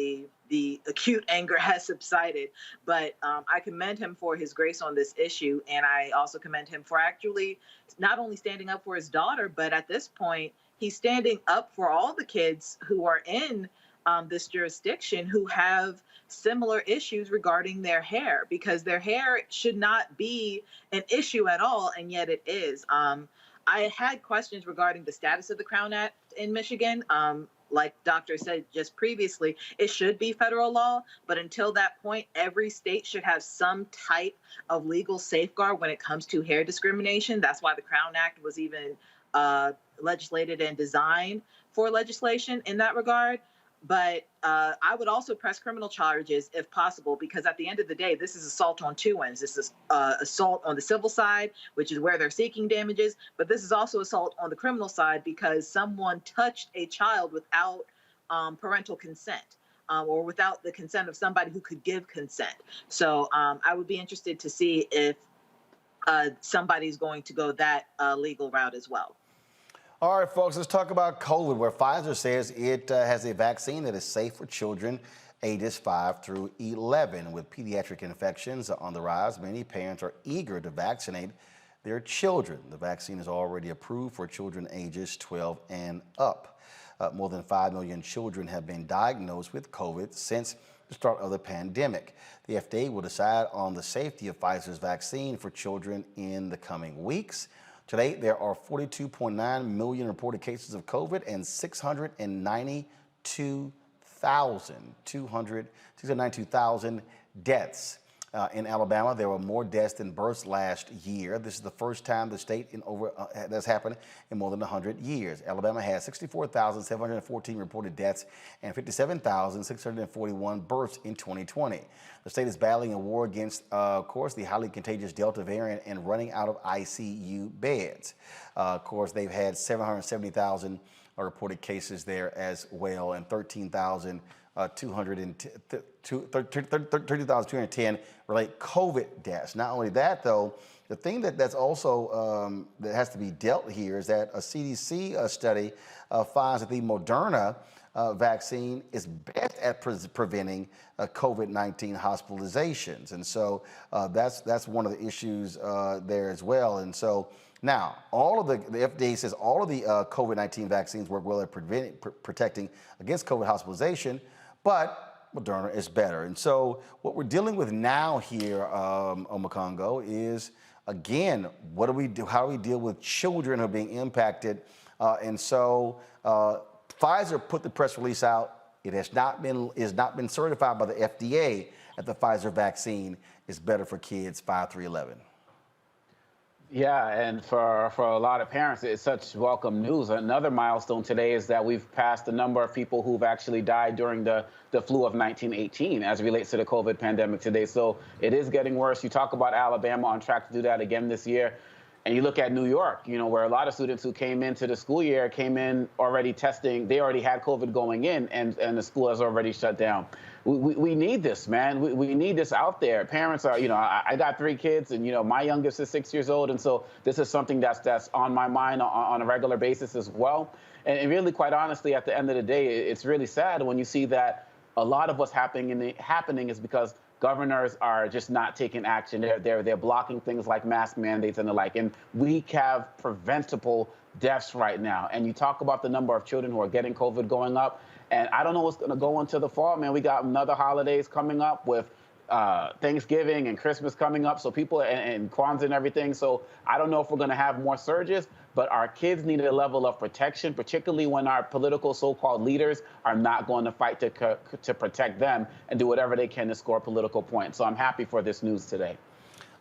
the acute anger has subsided. But I commend him for his grace on this issue, and I also commend him for actually not only standing up for his daughter, but at this point, he's standing up for all the kids who are in this jurisdiction who have similar issues regarding their hair, because their hair should not be an issue at all, and yet it is. I had questions regarding the status of the Crown Act in Michigan. Like Doctor said just previously, it should be federal law, but until that point, every state should have some type of legal safeguard when it comes to hair discrimination. That's why the Crown Act was even legislated and designed for legislation in that regard. But I would also press criminal charges if possible, because at the end of the day, this is assault on two ends. This is assault on the civil side, which is where they're seeking damages. But this is also assault on the criminal side because someone touched a child without parental consent or without the consent of somebody who could give consent. So I would be interested to see if somebody's going to go that legal route as well. All right, folks, let's talk about COVID, where Pfizer says it has a vaccine that is safe for children ages 5 through 11. With pediatric infections on the rise, many parents are eager to vaccinate their children. The vaccine is already approved for children ages 12 and up. More than 5 million children have been diagnosed with COVID since the start of the pandemic. The FDA will decide on the safety of Pfizer's vaccine for children in the coming weeks. Today, there are 42.9 million reported cases of COVID and 692,000 deaths. In Alabama, there were more deaths than births last year. This is the first time the state that's happened in more than 100 years. Alabama has 64,714 reported deaths and 57,641 births in 2020. The state is battling a war against, of course, the highly contagious Delta variant and running out of ICU beds. Of course, they've had 770,000 reported cases there as well, and 30,210 relate COVID deaths. Not only that, though, the thing that's also that has to be dealt here is that a CDC study finds that the Moderna vaccine is best at preventing COVID-19 hospitalizations, and so that's one of the issues there as well. And so now, all of the FDA says all of the COVID-19 vaccines work well at protecting against COVID hospitalization, but Moderna is better. And so what we're dealing with now here, Omakongo, is, again, what do we do? How do we deal with children who are being impacted? And so Pfizer put the press release out. It has not been certified by the FDA that the Pfizer vaccine is better for kids 5 through 11. Yeah, and for a lot of parents, it's such welcome news. Another milestone today is that we've passed the number of people who've actually died during the flu of 1918 as it relates to the COVID pandemic today. So it is getting worse. You talk about Alabama on track to do that again this year. And you look at New York, you know, where a lot of students who came into the school year came in already testing. They already had COVID going in, and the school has already shut down. We need this, man. We need this out there. Parents are, you know, I got 3 kids, and, you know, my youngest is 6 years old. And so this is something that's on my mind on a regular basis as well. And really, quite honestly, at the end of the day, it's really sad when you see that a lot of what's happening is because governors are just not taking action. They're blocking things like mask mandates and the like. And we have preventable deaths right now. And you talk about the number of children who are getting COVID going up. And I don't know what's going to go into the fall, man. We got another holidays coming up with Thanksgiving and Christmas coming up. So people and Kwanzaa and everything. So I don't know if we're going to have more surges, but our kids need a level of protection, particularly when our political so-called leaders are not going to fight to protect them and do whatever they can to score political points. So I'm happy for this news today.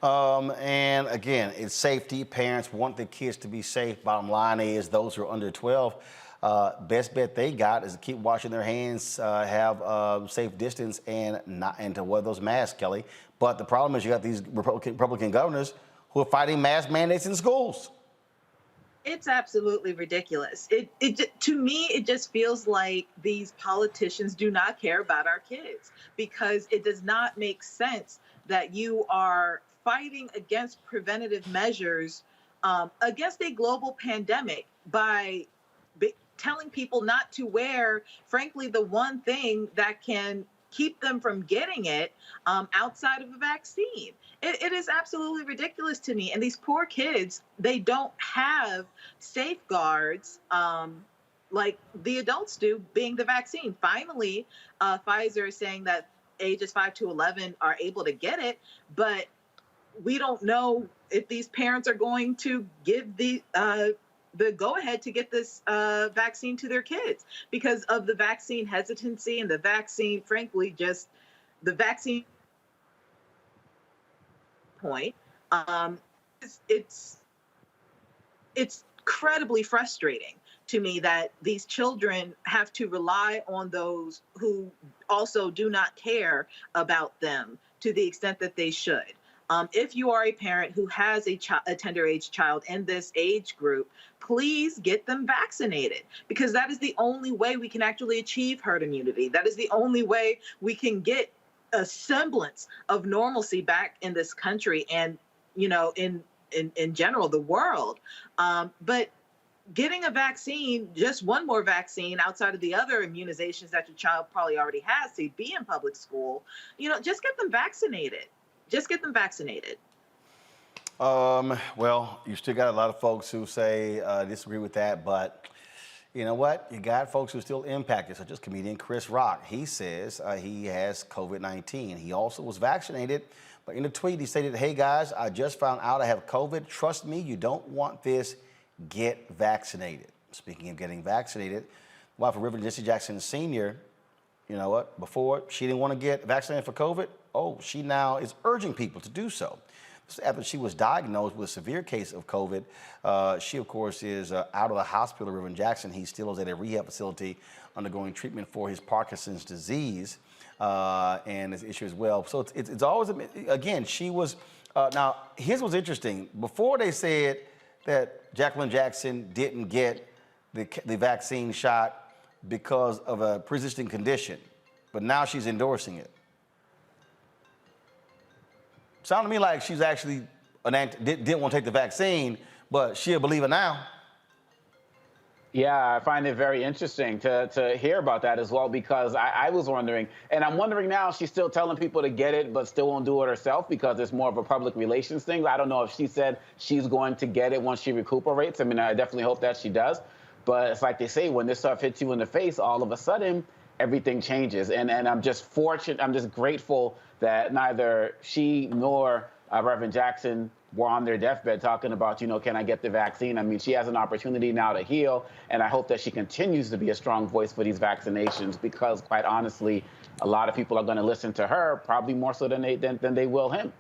And again, it's safety. Parents want their kids to be safe. Bottom line is those who are under 12, best bet they got is to keep washing their hands, have safe distance, and to wear those masks, Kelly. But the problem is you got these Republican governors who are fighting mask mandates in schools. It's absolutely ridiculous. To me, it just feels like these politicians do not care about our kids, because it does not make sense that you are fighting against preventative measures against a global pandemic by telling people not to wear, frankly, the one thing that can keep them from getting it outside of a vaccine. It is absolutely ridiculous to me. And these poor kids, they don't have safeguards like the adults do, being the vaccine. Finally, Pfizer is saying that ages 5 to 11 are able to get it, but we don't know if these parents are going to give the go-ahead to get this vaccine to their kids because of the vaccine hesitancy and the vaccine, frankly, just the vaccine point. It's incredibly frustrating to me that these children have to rely on those who also do not care about them to the extent that they should. If you are a parent who has a tender age child in this age group, please get them vaccinated, because that is the only way we can actually achieve herd immunity. That is the only way we can get a semblance of normalcy back in this country and, you know, in general, the world. But getting a vaccine, just one more vaccine outside of the other immunizations that your child probably already has to be in public school, you know, just get them vaccinated. Just get them vaccinated. Well, you still got a lot of folks who say disagree with that, but you know what? You got folks who are still impacted, such as comedian Chris Rock. He says he has COVID-19. He also was vaccinated, but in a tweet he stated, "Hey guys, I just found out I have COVID. Trust me, you don't want this. Get vaccinated." Speaking of getting vaccinated, wife of Reverend Jesse Jackson Sr., you know what? Before, she didn't want to get vaccinated for COVID. Oh, she now is urging people to do so. This is after she was diagnosed with a severe case of COVID. She, of course, is out of the hospital, Reverend Jackson. He still is at a rehab facility undergoing treatment for his Parkinson's disease and his issue as well. So it's always, again, she was, now, here's what's interesting. Before they said that Jacqueline Jackson didn't get the vaccine shot because of a pre-existing condition, but now she's endorsing it. Sounded to me like she's actually didn't want to take the vaccine, but she'll believe it now. Yeah, I find it very interesting to hear about that as well, because I was wondering, and I'm wondering now, she's still telling people to get it, but still won't do it herself because it's more of a public relations thing. I don't know if she said she's going to get it once she recuperates. I mean, I definitely hope that she does. But it's like they say, when this stuff hits you in the face, all of a sudden, everything changes. And I'm just fortunate, I'm just grateful that neither she nor Reverend Jackson were on their deathbed talking about, you know, can I get the vaccine? I mean, she has an opportunity now to heal, and I hope that she continues to be a strong voice for these vaccinations, because quite honestly, a lot of people are going to listen to her, probably more so than they will him.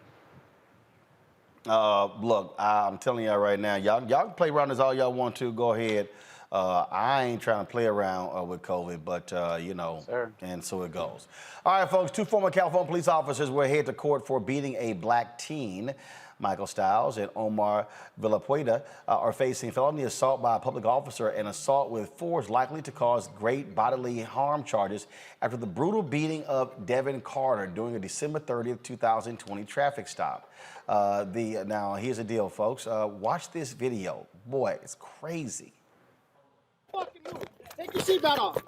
Look, I'm telling y'all right now, y'all can play around as all y'all want to. Go ahead. I ain't trying to play around with COVID, but, you know, and so it goes. All right, folks, 2 former California police officers were headed to court for beating a black teen. Michael Stiles and Omar Villapueda are facing felony assault by a public officer and assault with force likely to cause great bodily harm charges after the brutal beating of Devin Carter during a December 30th, 2020 traffic stop. Now, here's the deal, folks. Watch this video. Boy, it's crazy. Take your seatbelt off.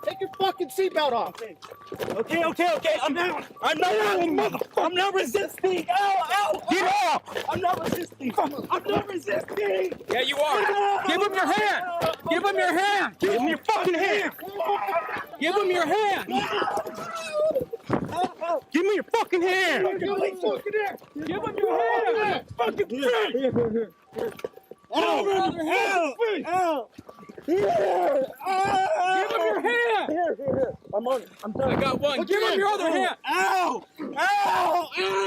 Take your fucking seatbelt off. Okay. I'm down. I'm not resisting. Ow. Get off. I'm not resisting. Yeah, you are. Give him your hand. Give him your hand. Give him your fucking hand. Give him your hand. Give me your fucking hand. Give him your hand. Fucking here. Ow. Give him your hand! Here. I'm on it. I'm done. I got one. Give him your other hand! Ow!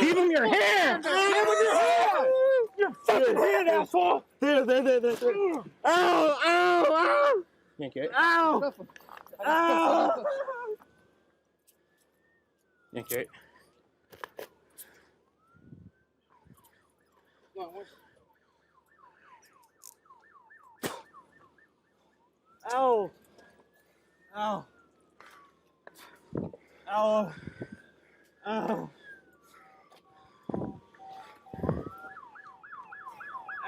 Give him your hand! Give him your hand! Your fucking hand, asshole! There. Ow! Yank it. Ow! Yank it. Ow. Ow. Ow. Ow.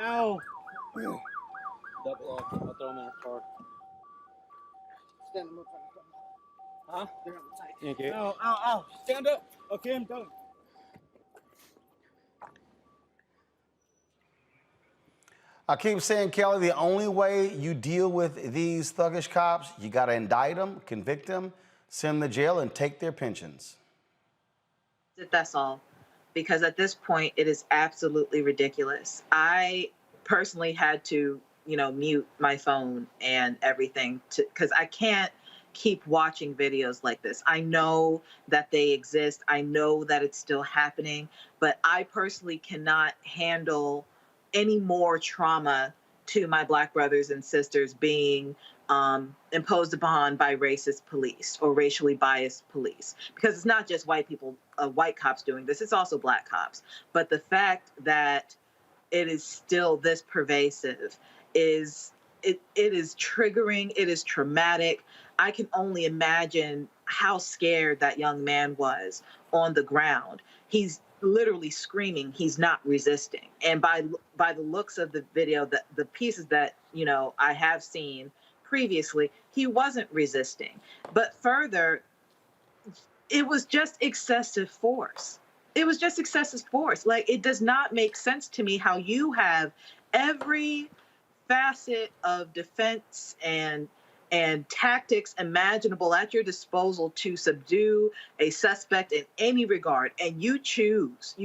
Ow. Double off. I'll throw him in the car. Stand him up. Huh? They're on the tight. Thank you. Ow, ow, ow. Stand up. Okay, I'm done. I keep saying, Kelly, the only way you deal with these thuggish cops, you got to indict them, convict them, send them to jail, and take their pensions. That's all. Because at this point, it is absolutely ridiculous. I personally had to, mute my phone and everything because I can't keep watching videos like this. I know that they exist. I know that it's still happening, but I personally cannot handle any more trauma to my Black brothers and sisters being imposed upon by racist police or racially biased police. Because it's not just white people, white cops doing this, it's also Black cops. But the fact that it is still this pervasive is triggering, it is traumatic. I can only imagine how scared that young man was on the ground. He's literally screaming, he's not resisting. And by the looks of the video, the pieces that, I have seen previously, he wasn't resisting. But further, it was just excessive force. It was just excessive force. Like, it does not make sense to me how you have every facet of defense and tactics imaginable at your disposal to subdue a suspect in any regard, and you choose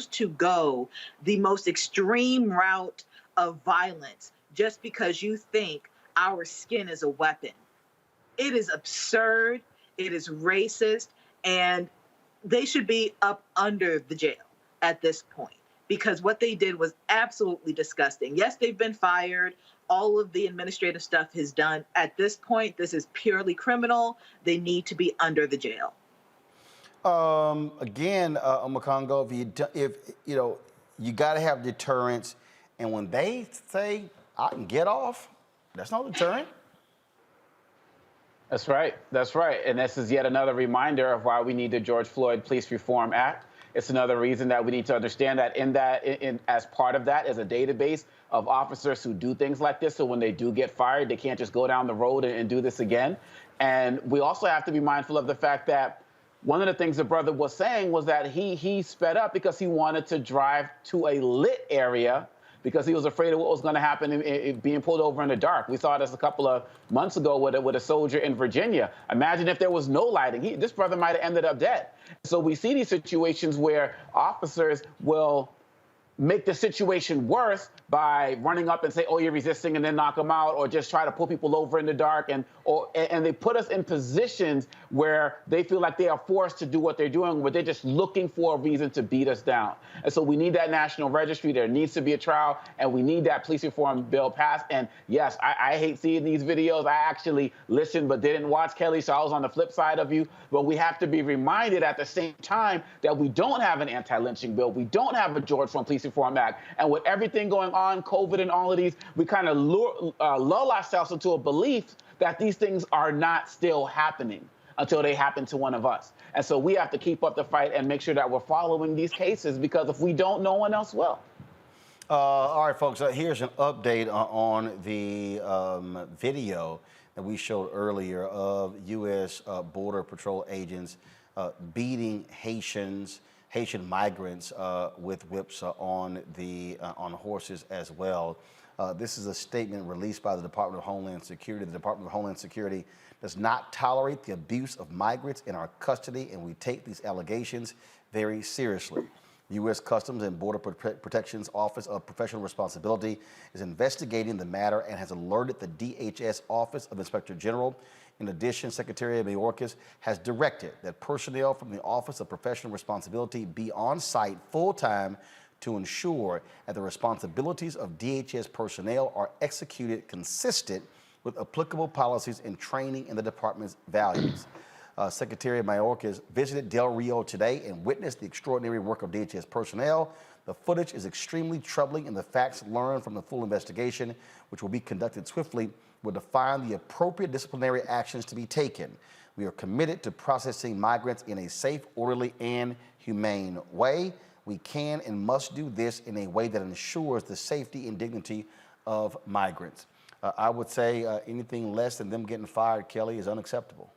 to go the most extreme route of violence just because you think our skin is a weapon. It is absurd, it is racist, and they should be up under the jail at this point, because what they did was absolutely disgusting. Yes, they've been fired. All of the administrative stuff is done. At this point, this is purely criminal. They need to be under the jail. Again, Makongo, if you got to have deterrence, and when they say I can get off, that's no deterrent. That's right. That's right. And this is yet another reminder of why we need the George Floyd Police Reform Act. It's another reason that we need to understand that as part of that is a database of officers who do things like this. So when they do get fired, they can't just go down the road and do this again. And we also have to be mindful of the fact that one of the things the brother was saying was that he sped up because he wanted to drive to a lit area because he was afraid of what was going to happen in being pulled over in the dark. We saw this a couple of months ago with a soldier in Virginia. Imagine if there was no lighting. This brother might have ended up dead. So we see these situations where officers will make the situation worse by running up and say, oh, you're resisting, and then knock them out, or just try to pull people over in the dark. And they put us in positions where they feel like they are forced to do what they're doing, where they're just looking for a reason to beat us down. And so we need that national registry. There needs to be a trial, and we need that police reform bill passed. And yes, I hate seeing these videos. I actually listened but didn't watch, Kelly, so I was on the flip side of you. But we have to be reminded at the same time that we don't have an anti-lynching bill. We don't have a George Floyd Police Reform Act. And with everything going on, COVID and all of these, we kind of lull ourselves into a belief that these things are not still happening until they happen to one of us. And so we have to keep up the fight and make sure that we're following these cases, because if we don't, no one else will. All right, folks, here's an update on the video that we showed earlier of U.S. Border Patrol agents beating Haitian migrants with whips on horses as well. This is a statement released by the Department of Homeland Security. The Department of Homeland Security does not tolerate the abuse of migrants in our custody, and we take these allegations very seriously. U.S. Customs and Border Protection's Office of Professional Responsibility is investigating the matter and has alerted the DHS Office of Inspector General. In addition, Secretary Mayorkas has directed that personnel from the Office of Professional Responsibility be on site full-time to ensure that the responsibilities of DHS personnel are executed consistent with applicable policies and training in the department's values. Secretary Mayorkas visited Del Rio today and witnessed the extraordinary work of DHS personnel. The footage is extremely troubling, and the facts learned from the full investigation, which will be conducted swiftly, will define the appropriate disciplinary actions to be taken. We are committed to processing migrants in a safe, orderly, and humane way. We can and must do this in a way that ensures the safety and dignity of migrants. I would say anything less than them getting fired, Kelly, is unacceptable.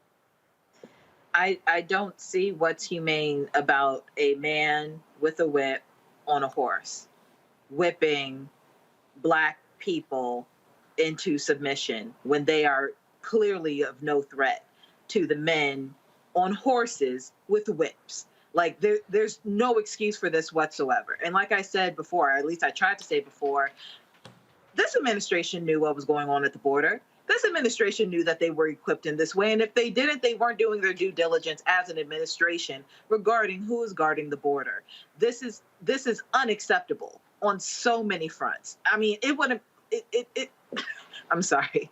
I don't see what's humane about a man with a whip on a horse whipping Black people into submission when they are clearly of no threat to the men on horses with whips. Like, there's no excuse for this whatsoever. And like I said before, or at least I tried to say before, this administration knew what was going on at the border. This administration knew that they were equipped in this way. And if they didn't, they weren't doing their due diligence as an administration regarding who is guarding the border. This is unacceptable on so many fronts. I mean, I'm sorry.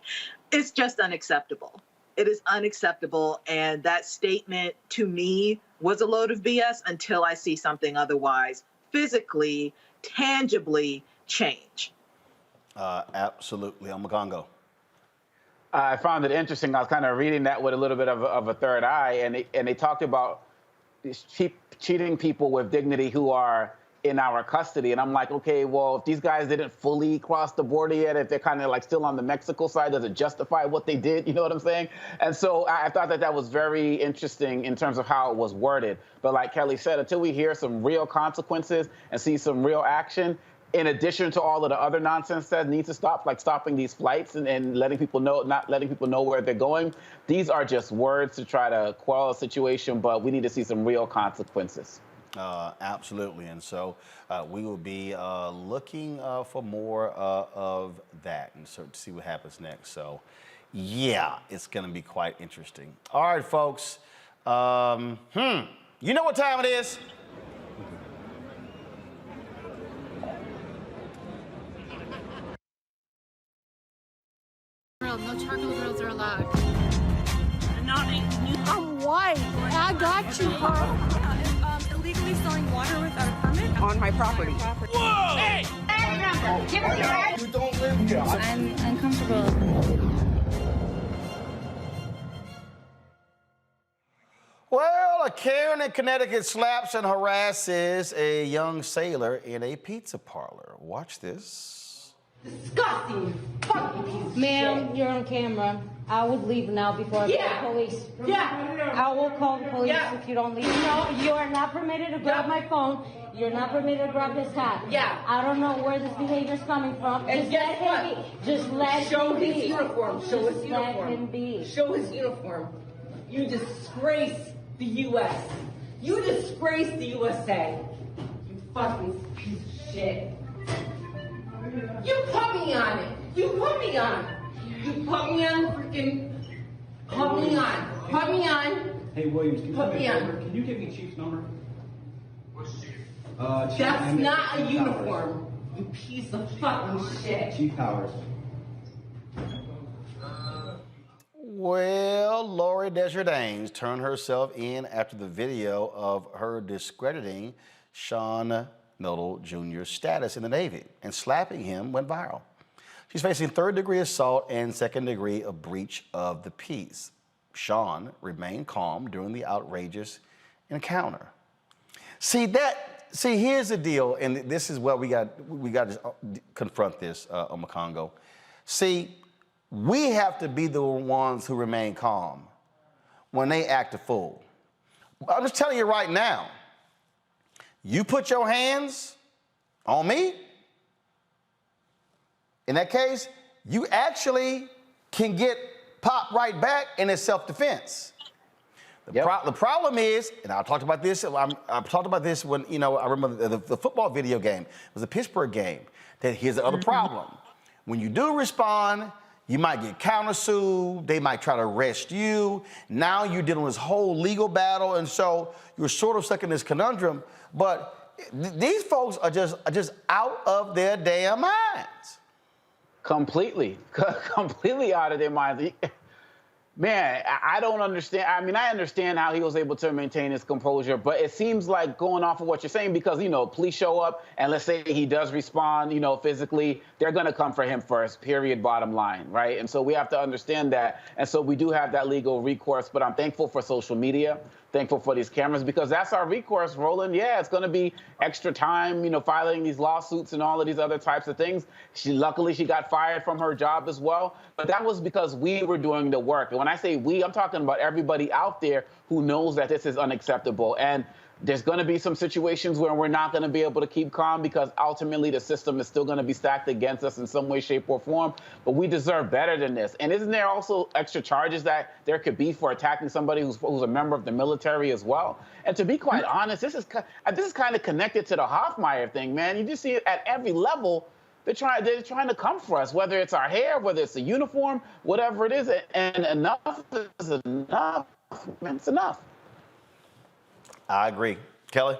It's just unacceptable. It is unacceptable. And that statement to me was a load of BS until I see something otherwise physically, tangibly change. Absolutely. I'm Congo. I found it interesting. I was kind of reading that with a little bit of a third eye, and they talked about cheating people with dignity who are in our custody. And I'm like, okay, well, if these guys didn't fully cross the border yet, if they're kind of like still on the Mexico side, does it justify what they did? You know what I'm saying? And so I thought that was very interesting in terms of how it was worded. But like Kelly said, until we hear some real consequences and see some real action, in addition to all of the other nonsense that needs to stop, like stopping these flights and letting people know, not letting people know where they're going, these are just words to try to quell a situation, but we need to see some real consequences. Absolutely, and so we will be looking for more of that and so to see what happens next. So, yeah, it's going to be quite interesting. All right, folks. You know what time it is? No charcoal grills are allowed. I'm white. I got you, girl. Yeah, illegally selling water without a permit On my property. Whoa! Hey! We don't live here. I'm uncomfortable. Well, a Karen in Connecticut slaps and harasses a young sailor in a pizza parlor. Watch this. Disgusting fucking piece of Ma'am, you're on camera. I would leave now before I call the police. Yeah. I will call the police if you don't leave. No, you are not permitted to grab my phone. You're not permitted to grab this hat. Yeah. I don't know where this behavior is coming from. And just let him be. Just let him be. Show his uniform. Show his uniform. Let him be. Show his uniform. You disgrace the U.S. You disgrace the USA. You fucking piece of shit. You put me on it. You put me on. You put me on freaking. Put me on. Put me on. Hey Williams, can you give me Chief's number? What's Chief? Chief That's not a Chief uniform. Powers. You piece of fucking shit. Chief Powers. Well, Lori Desjardins turned herself in after the video of her discrediting Sean Myrtle Jr.'s status in the Navy and slapping him went viral. She's facing third-degree assault and second-degree of breach of the peace. Sean remained calm during the outrageous encounter. See, here's the deal, and this is what we got to confront this, Omakongo. See, we have to be the ones who remain calm when they act a fool. I'm just telling you right now, you put your hands on me, in that case, you actually can get popped right back in it's self-defense. The problem is, and I talked about this when, I remember the football video game. It was a Pittsburgh game. That here's the other problem. When you do respond, you might get countersued. They might try to arrest you. Now you're dealing with this whole legal battle, and so you're sort of stuck in this conundrum. But these folks are just out of their damn minds. Completely out of their minds. Man, I don't understand. I mean, I understand how he was able to maintain his composure, but it seems like going off of what you're saying, because, you know, police show up and let's say he does respond, you know, physically, they're going to come for him first, period, bottom line, right? And so we have to understand that. And so we do have that legal recourse, but I'm thankful for social media, thankful for these cameras, because that's our recourse, Roland. Yeah, it's going to be extra time, you know, filing these lawsuits and all of these other types of things. Luckily, she got fired from her job as well, but that was because we were doing the work. And when I say we, I'm talking about everybody out there who knows that this is unacceptable. And there's going to be some situations where we're not going to be able to keep calm because ultimately the system is still going to be stacked against us in some way, shape, or form. But we deserve better than this. And isn't there also extra charges that there could be for attacking somebody who's a member of the military as well? And to be quite honest, this is kind of connected to the Hoffmeyer thing, man. You just see it at every level. They're trying to come for us, whether it's our hair, whether it's a uniform, whatever it is. And enough is enough. Man, it's enough. I agree. Kelly?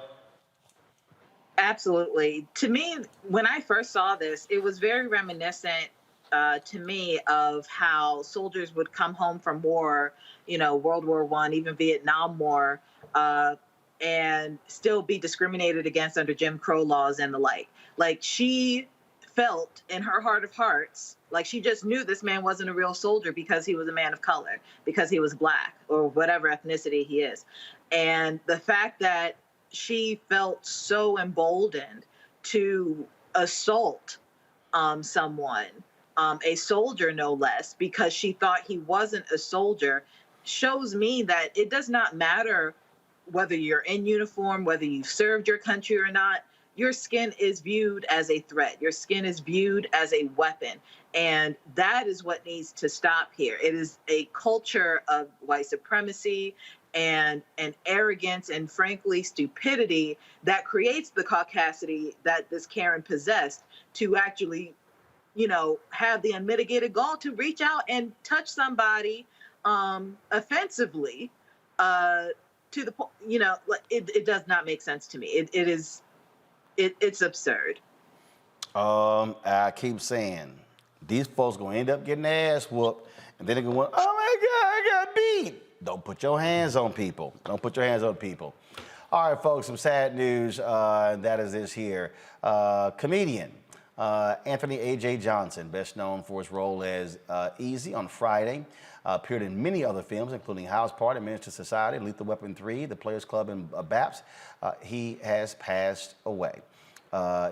Absolutely. To me, when I first saw this, it was very reminiscent to me of how soldiers would come home from war, you know, World War I, even Vietnam War, and still be discriminated against under Jim Crow laws and the like. Like, she felt in her heart of hearts like she just knew this man wasn't a real soldier because he was a man of color, because he was Black or whatever ethnicity he is. And the fact that she felt so emboldened to assault someone, a soldier no less, because she thought he wasn't a soldier, shows me that it does not matter whether you're in uniform, whether you've served your country or not. Your skin is viewed as a threat. Your skin is viewed as a weapon. And that is what needs to stop here. It is a culture of white supremacy and arrogance and, frankly, stupidity that creates the caucasity that this Karen possessed to actually, you know, have the unmitigated gall to reach out and touch somebody offensively to the point, you know, it does not make sense to me. It's absurd. I keep saying, these folks gonna end up getting their ass whooped, and then they're gonna, oh my God, I got beat. Don't put your hands on people. Don't put your hands on people. All right, folks, some sad news, and that is this here. Comedian Anthony A.J. Johnson, best known for his role as Easy on Friday, appeared in many other films, including House Party, Minister Society, Lethal Weapon 3, The Players Club, and BAPS. He has passed away.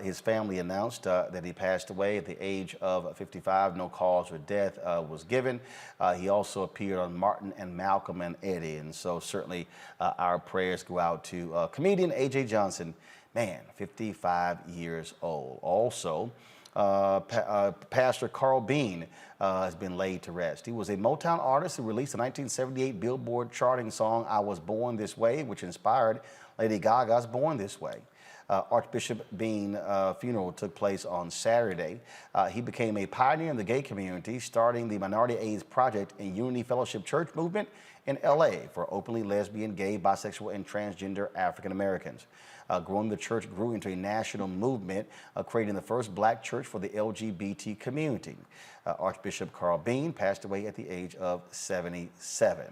His family announced that he passed away at the age of 55. No cause for death was given. He also appeared on Martin and Malcolm and Eddie. And so certainly our prayers go out to comedian A.J. Johnson. Man, 55 years old. Also, Pastor Carl Bean has been laid to rest. He was a Motown artist who released the 1978 Billboard charting song, I Was Born This Way, which inspired Lady Gaga's Born This Way. Archbishop Bean funeral took place on Saturday. He became a pioneer in the gay community, starting the Minority AIDS Project and Unity Fellowship Church movement in LA for openly lesbian, gay, bisexual, and transgender African Americans. Growing, the church grew into a national movement, creating the first Black church for the LGBT community. Archbishop Carl Bean passed away at the age of 77.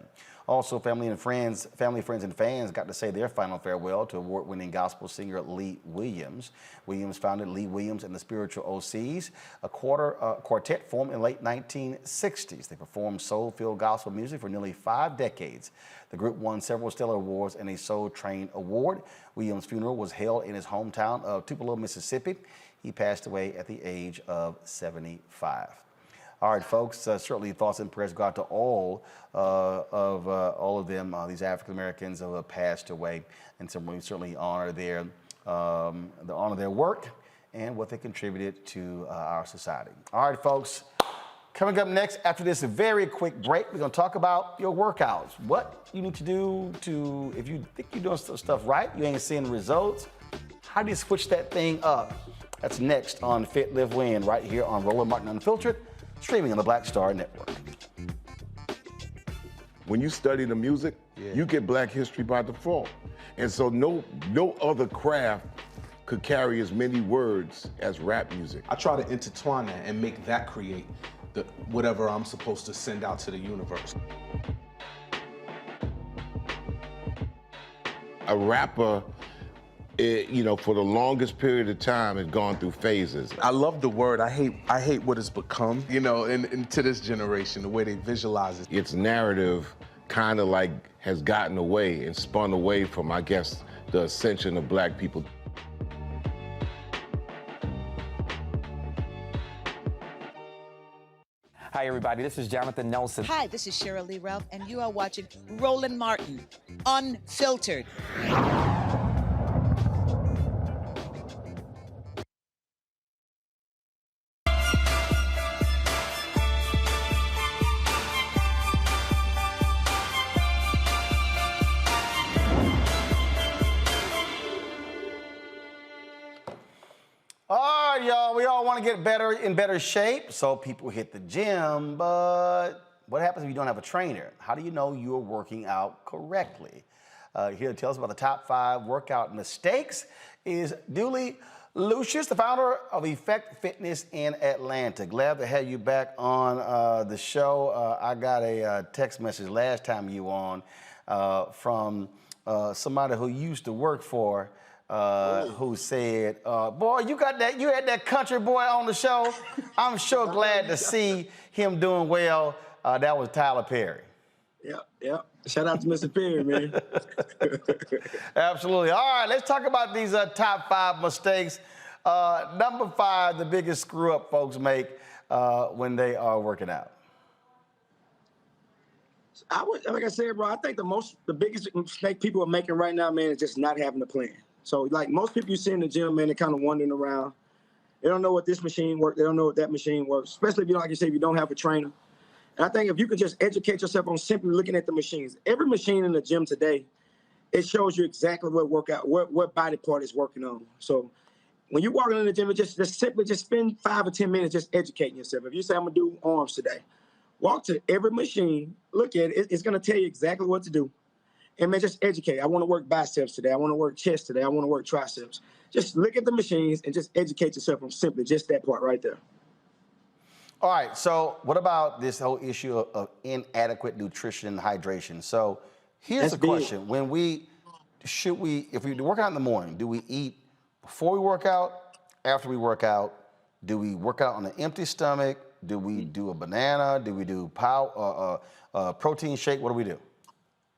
Also, family, friends, and fans got to say their final farewell to award-winning gospel singer Lee Williams. Williams founded Lee Williams and the Spiritual OCs, a quartet formed in the late 1960s. They performed soul-filled gospel music for nearly 5 decades. The group won several Stellar Awards and a Soul Train Award. Williams' funeral was held in his hometown of Tupelo, Mississippi. He passed away at the age of 75. All right, folks, certainly thoughts and prayers go out to all of them, these African Americans who have passed away, and so we certainly honor their work and what they contributed to our society. All right, folks, coming up next after this very quick break, we're going to talk about your workouts. What you need to do to, if you think you're doing stuff right, you ain't seeing the results, how do you switch that thing up? That's next on Fit, Live, Win, right here on Roland Martin Unfiltered, streaming on the Black Star Network. When you study the music, you get Black history by default. And so no other craft could carry as many words as rap music. I try to intertwine that and make that create whatever I'm supposed to send out to the universe. A rapper, you know, for the longest period of time has gone through phases. I love the word. I hate what it's become, you know, and to this generation, the way they visualize it. Its narrative kind of like has gotten away and spun away from, I guess, the ascension of black people. Hi, everybody. This is Jonathan Nelson. Hi, this is Cheryl Lee Ralph, and you are watching Roland Martin, Unfiltered. All right, y'all, we all want to get in better shape, so people hit the gym, but what happens if you don't have a trainer? How do you know you're working out correctly? Here to tell us about the top 5 workout mistakes is Dooley Lucius, the founder of Effect Fitness in Atlanta. Glad to have you back on the show. I got a text message last time you were on from somebody who used to work for who said, boy, you had that country boy on the show. I'm sure glad to see him doing well. That was Tyler Perry. Yep. Shout out to Mr. Perry, man. Absolutely. All right, let's talk about these top 5 mistakes. Number 5, the biggest screw up folks make when they are working out. Like I said, bro, I think the biggest mistake people are making right now, man, is just not having a plan. So, like, most people you see in the gym, man, they're kind of wandering around. They don't know what this machine works. They don't know what that machine works, especially if you, like you say, if you don't have a trainer. And I think if you could just educate yourself on simply looking at the machines. Every machine in the gym today, it shows you exactly what body part is working on. So when you're walking in the gym, just simply spend 5 or 10 minutes just educating yourself. If you say, I'm going to do arms today, walk to every machine, look at it. It's going to tell you exactly what to do. And, man, just educate. I want to work biceps today. I want to work chest today. I want to work triceps. Just look at the machines and just educate yourself on simply just that part right there. All right, so what about this whole issue of inadequate nutrition and hydration? So here's the question. If we work out in the morning, do we eat before we work out, after we work out? Do we work out on an empty stomach? Do we do a banana? Do we do protein shake? What do we do?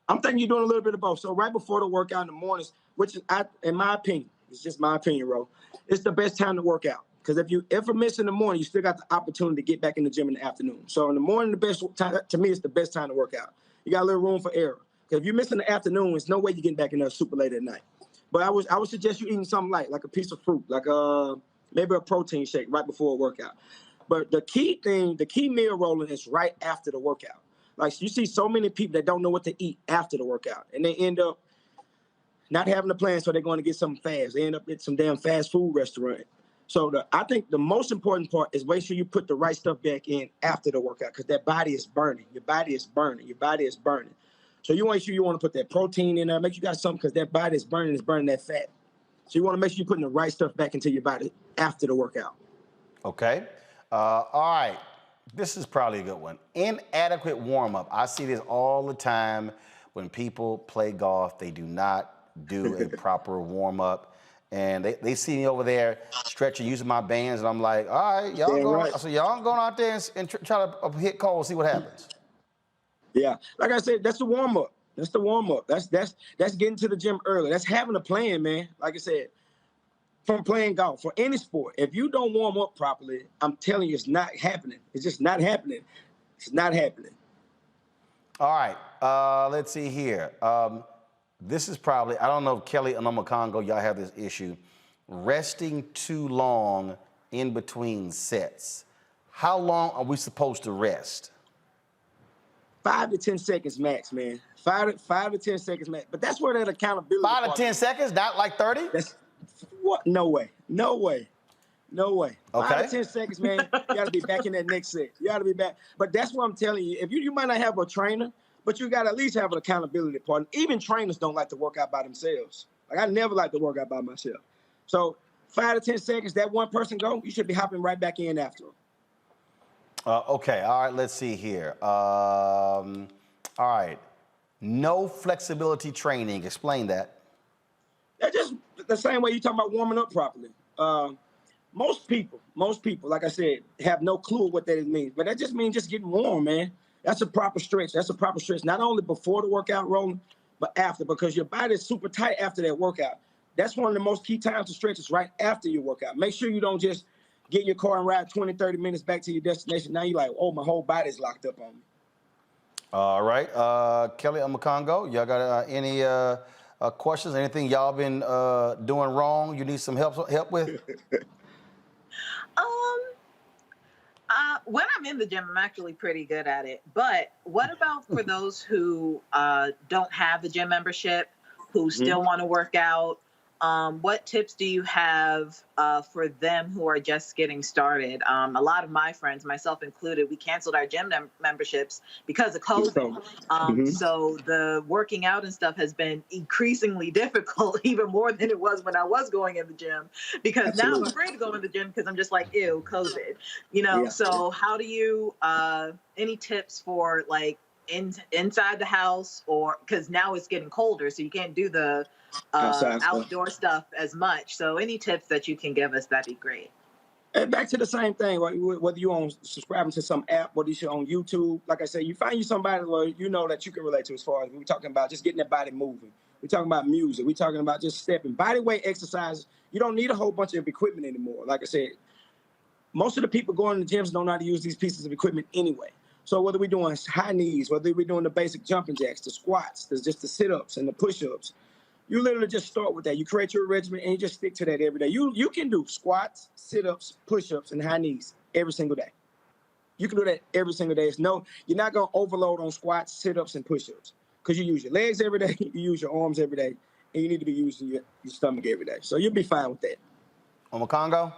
I'm thinking you're doing a little bit of both. So right before the workout in the mornings, which is, in my opinion, it's just my opinion, Ro, it's the best time to work out. Because if you ever miss in the morning, you still got the opportunity to get back in the gym in the afternoon. So in the morning, the best time, to me, it's the best time to work out. You got a little room for error. Because if you miss in the afternoon, there's no way you're getting back in there super late at night. But I would suggest you eating something light, like a piece of fruit, like maybe a protein shake right before a workout. But the key meal, Roland, is right after the workout. Like, you see so many people that don't know what to eat after the workout, and they end up not having a plan, so they're going to get something fast. They end up at some damn fast food restaurant. So I think the most important part is make sure you put the right stuff back in after the workout, because that body is burning. Your body is burning. Your body is burning. So you want to make sure you want to put that protein in there. Make sure you got something, because that body is burning that fat. So you want to make sure you're putting the right stuff back into your body after the workout. Okay. All right. This is probably a good one. Inadequate warm-up. I see this all the time when people play golf. They do not do a proper warm-up. And they see me over there stretching, using my bands, and I'm like, all right, y'all going out there and try to hit cold, see what happens. Yeah, like I said, that's the warm-up. That's the warm-up. That's getting to the gym early. That's having a plan, man. Like I said, from playing golf, for any sport, if you don't warm up properly, I'm telling you, it's not happening. It's just not happening. It's not happening. All right, let's see here. This is probably, I don't know if Kelly and Congo, y'all have this issue. Resting too long in between sets. How long are we supposed to rest? 5 to 10 seconds max, man. 5 to 10 seconds max. But that's where that accountability. 5 to 10 seconds, not like 30? What? No way. Okay. 5 to 10 seconds, man. You got to be back in that next set. You got to be back. But that's what I'm telling you. If you might not have a trainer, but you got to at least have an accountability partner. Even trainers don't like to work out by themselves. Like, I never like to work out by myself. So 5 to 10 seconds, that one person go, you should be hopping right back in after them. Okay, all right, let's see here. All right, no flexibility training. Explain that. That's just the same way you talking about warming up properly. Most people, like I said, have no clue what that means. But that just means just getting warm, man. That's a proper stretch. That's a proper stretch. Not only before the workout, Roland, but after, because your body is super tight after that workout. That's one of the most key times to stretch is right after your workout. Make sure you don't just get in your car and ride 20, 30 minutes back to your destination. Now you're like, oh, my whole body's locked up on me. All right, Kelly Amakongo, y'all got any questions? Anything y'all been doing wrong? You need some help with? When I'm in the gym, I'm actually pretty good at it. But what about for those who don't have the gym membership, who still want to work out? What tips do you have for them who are just getting started? A lot of my friends, myself included, we canceled our gym memberships because of COVID. So the working out and stuff has been increasingly difficult, even more than it was when I was going in the gym, because now I'm afraid to go in the gym because I'm just like, ew, COVID, you know? So how do you, any tips for like inside the house, or because now it's getting colder, so you can't do the outdoor stuff as much. So any tips that you can give us, that'd be great. And back to the same thing, right? Whether you're on subscribing to some app, whether you're on YouTube, like I said, you find you somebody where you know that you can relate to as far as we're talking about just getting that body moving. We're talking about music. We're talking about just stepping. Body weight exercises. You don't need a whole bunch of equipment anymore. Like I said, most of the people going to the gyms don't know how to use these pieces of equipment anyway. So whether we're doing high knees, whether we're doing the basic jumping jacks, the squats, there's just the sit-ups and the push-ups, you literally just start with that. You create your regimen and you just stick to that every day. You can do squats, sit-ups, push-ups, and high knees every single day. You can do that every single day. You're not going to overload on squats, sit-ups, and push-ups because you use your legs every day, you use your arms every day, and you need to be using your stomach every day. So you'll be fine with that. Omokongo?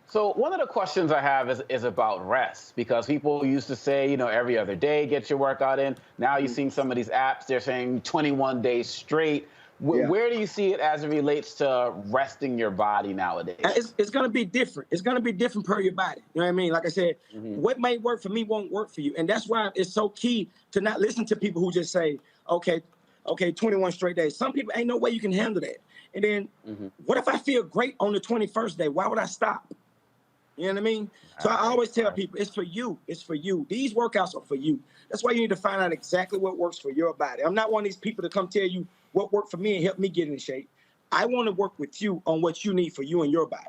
So one of the questions I have is about rest, because people used to say, you know, every other day, get your workout in. Now you're seeing some of these apps, they're saying 21 days straight. Where do you see it as it relates to resting your body nowadays? It's going to be different. It's going to be different per your body. You know what I mean? Like I said, what may work for me won't work for you. And that's why it's so key to not listen to people who just say, okay, 21 straight days. Some people, ain't no way you can handle that. And then what if I feel great on the 21st day? Why would I stop? You know what I mean? So I always tell people, it's for you. It's for you. These workouts are for you. That's why you need to find out exactly what works for your body. I'm not one of these people to come tell you what worked for me and help me get in shape. I want to work with you on what you need for you and your body.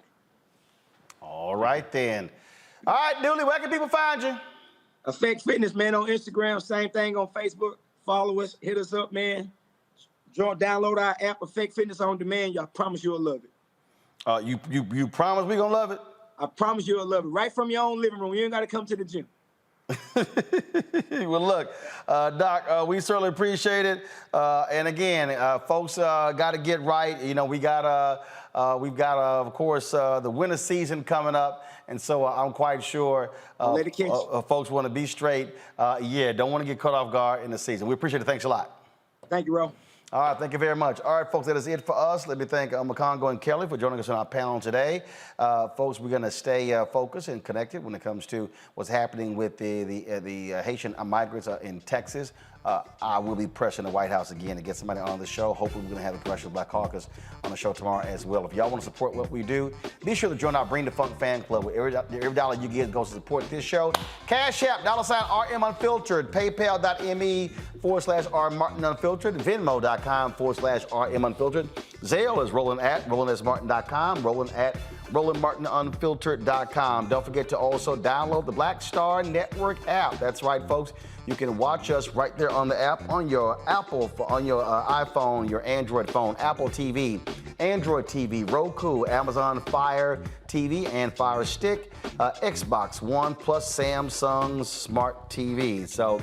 All right, then. All right, Dooley, where can people find you? Effect Fitness, man, on Instagram. Same thing on Facebook. Follow us. Hit us up, man. Download our app, Effect Fitness on Demand. I promise you'll love it. You promise we going to love it? I promise you'll love it. Right from your own living room. You ain't got to come to the gym. Well, look, Doc, we certainly appreciate it. And again, folks got to get right. You know, we've got, of course, the winter season coming up. And so I'm quite sure folks want to be straight. Don't want to get caught off guard in the season. We appreciate it. Thanks a lot. Thank you, Ro. All right, thank you very much. All right, folks, that is it for us. Let me thank Omokongo and Kelly for joining us on our panel today. Folks, we're going to stay focused and connected when it comes to what's happening with the Haitian migrants in Texas. I will be pressing the White House again to get somebody on the show. Hopefully, we're going to have the Congressional Black Caucus on the show tomorrow as well. If y'all want to support what we do, be sure to join our Bring the Funk fan club. Every dollar you get goes to support this show. Cash App, $RM Unfiltered, PayPal.me/R Martin Unfiltered, Venmo.com/RM Unfiltered. Zelle is Roland@RolandSMartin.com, Roland@RolandMartinUnfiltered.com. Don't forget to also download the Black Star Network app. That's right, folks. You can watch us right there on the app on your iPhone, your Android phone, Apple TV, Android TV, Roku, Amazon Fire TV and Fire Stick, Xbox One, plus Samsung Smart TV. So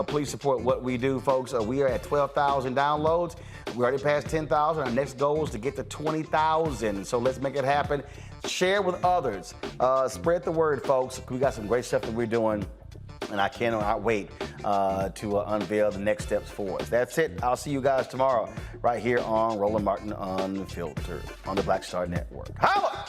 please support what we do, folks. We are at 12,000 downloads. We already passed 10,000. Our next goal is to get to 20,000. So let's make it happen. Share with others. Spread the word, folks. We got some great stuff that we're doing. And I cannot wait to unveil the next steps for us. That's it. I'll see you guys tomorrow right here on Roland Martin Unfiltered on the Black Star Network. Holla!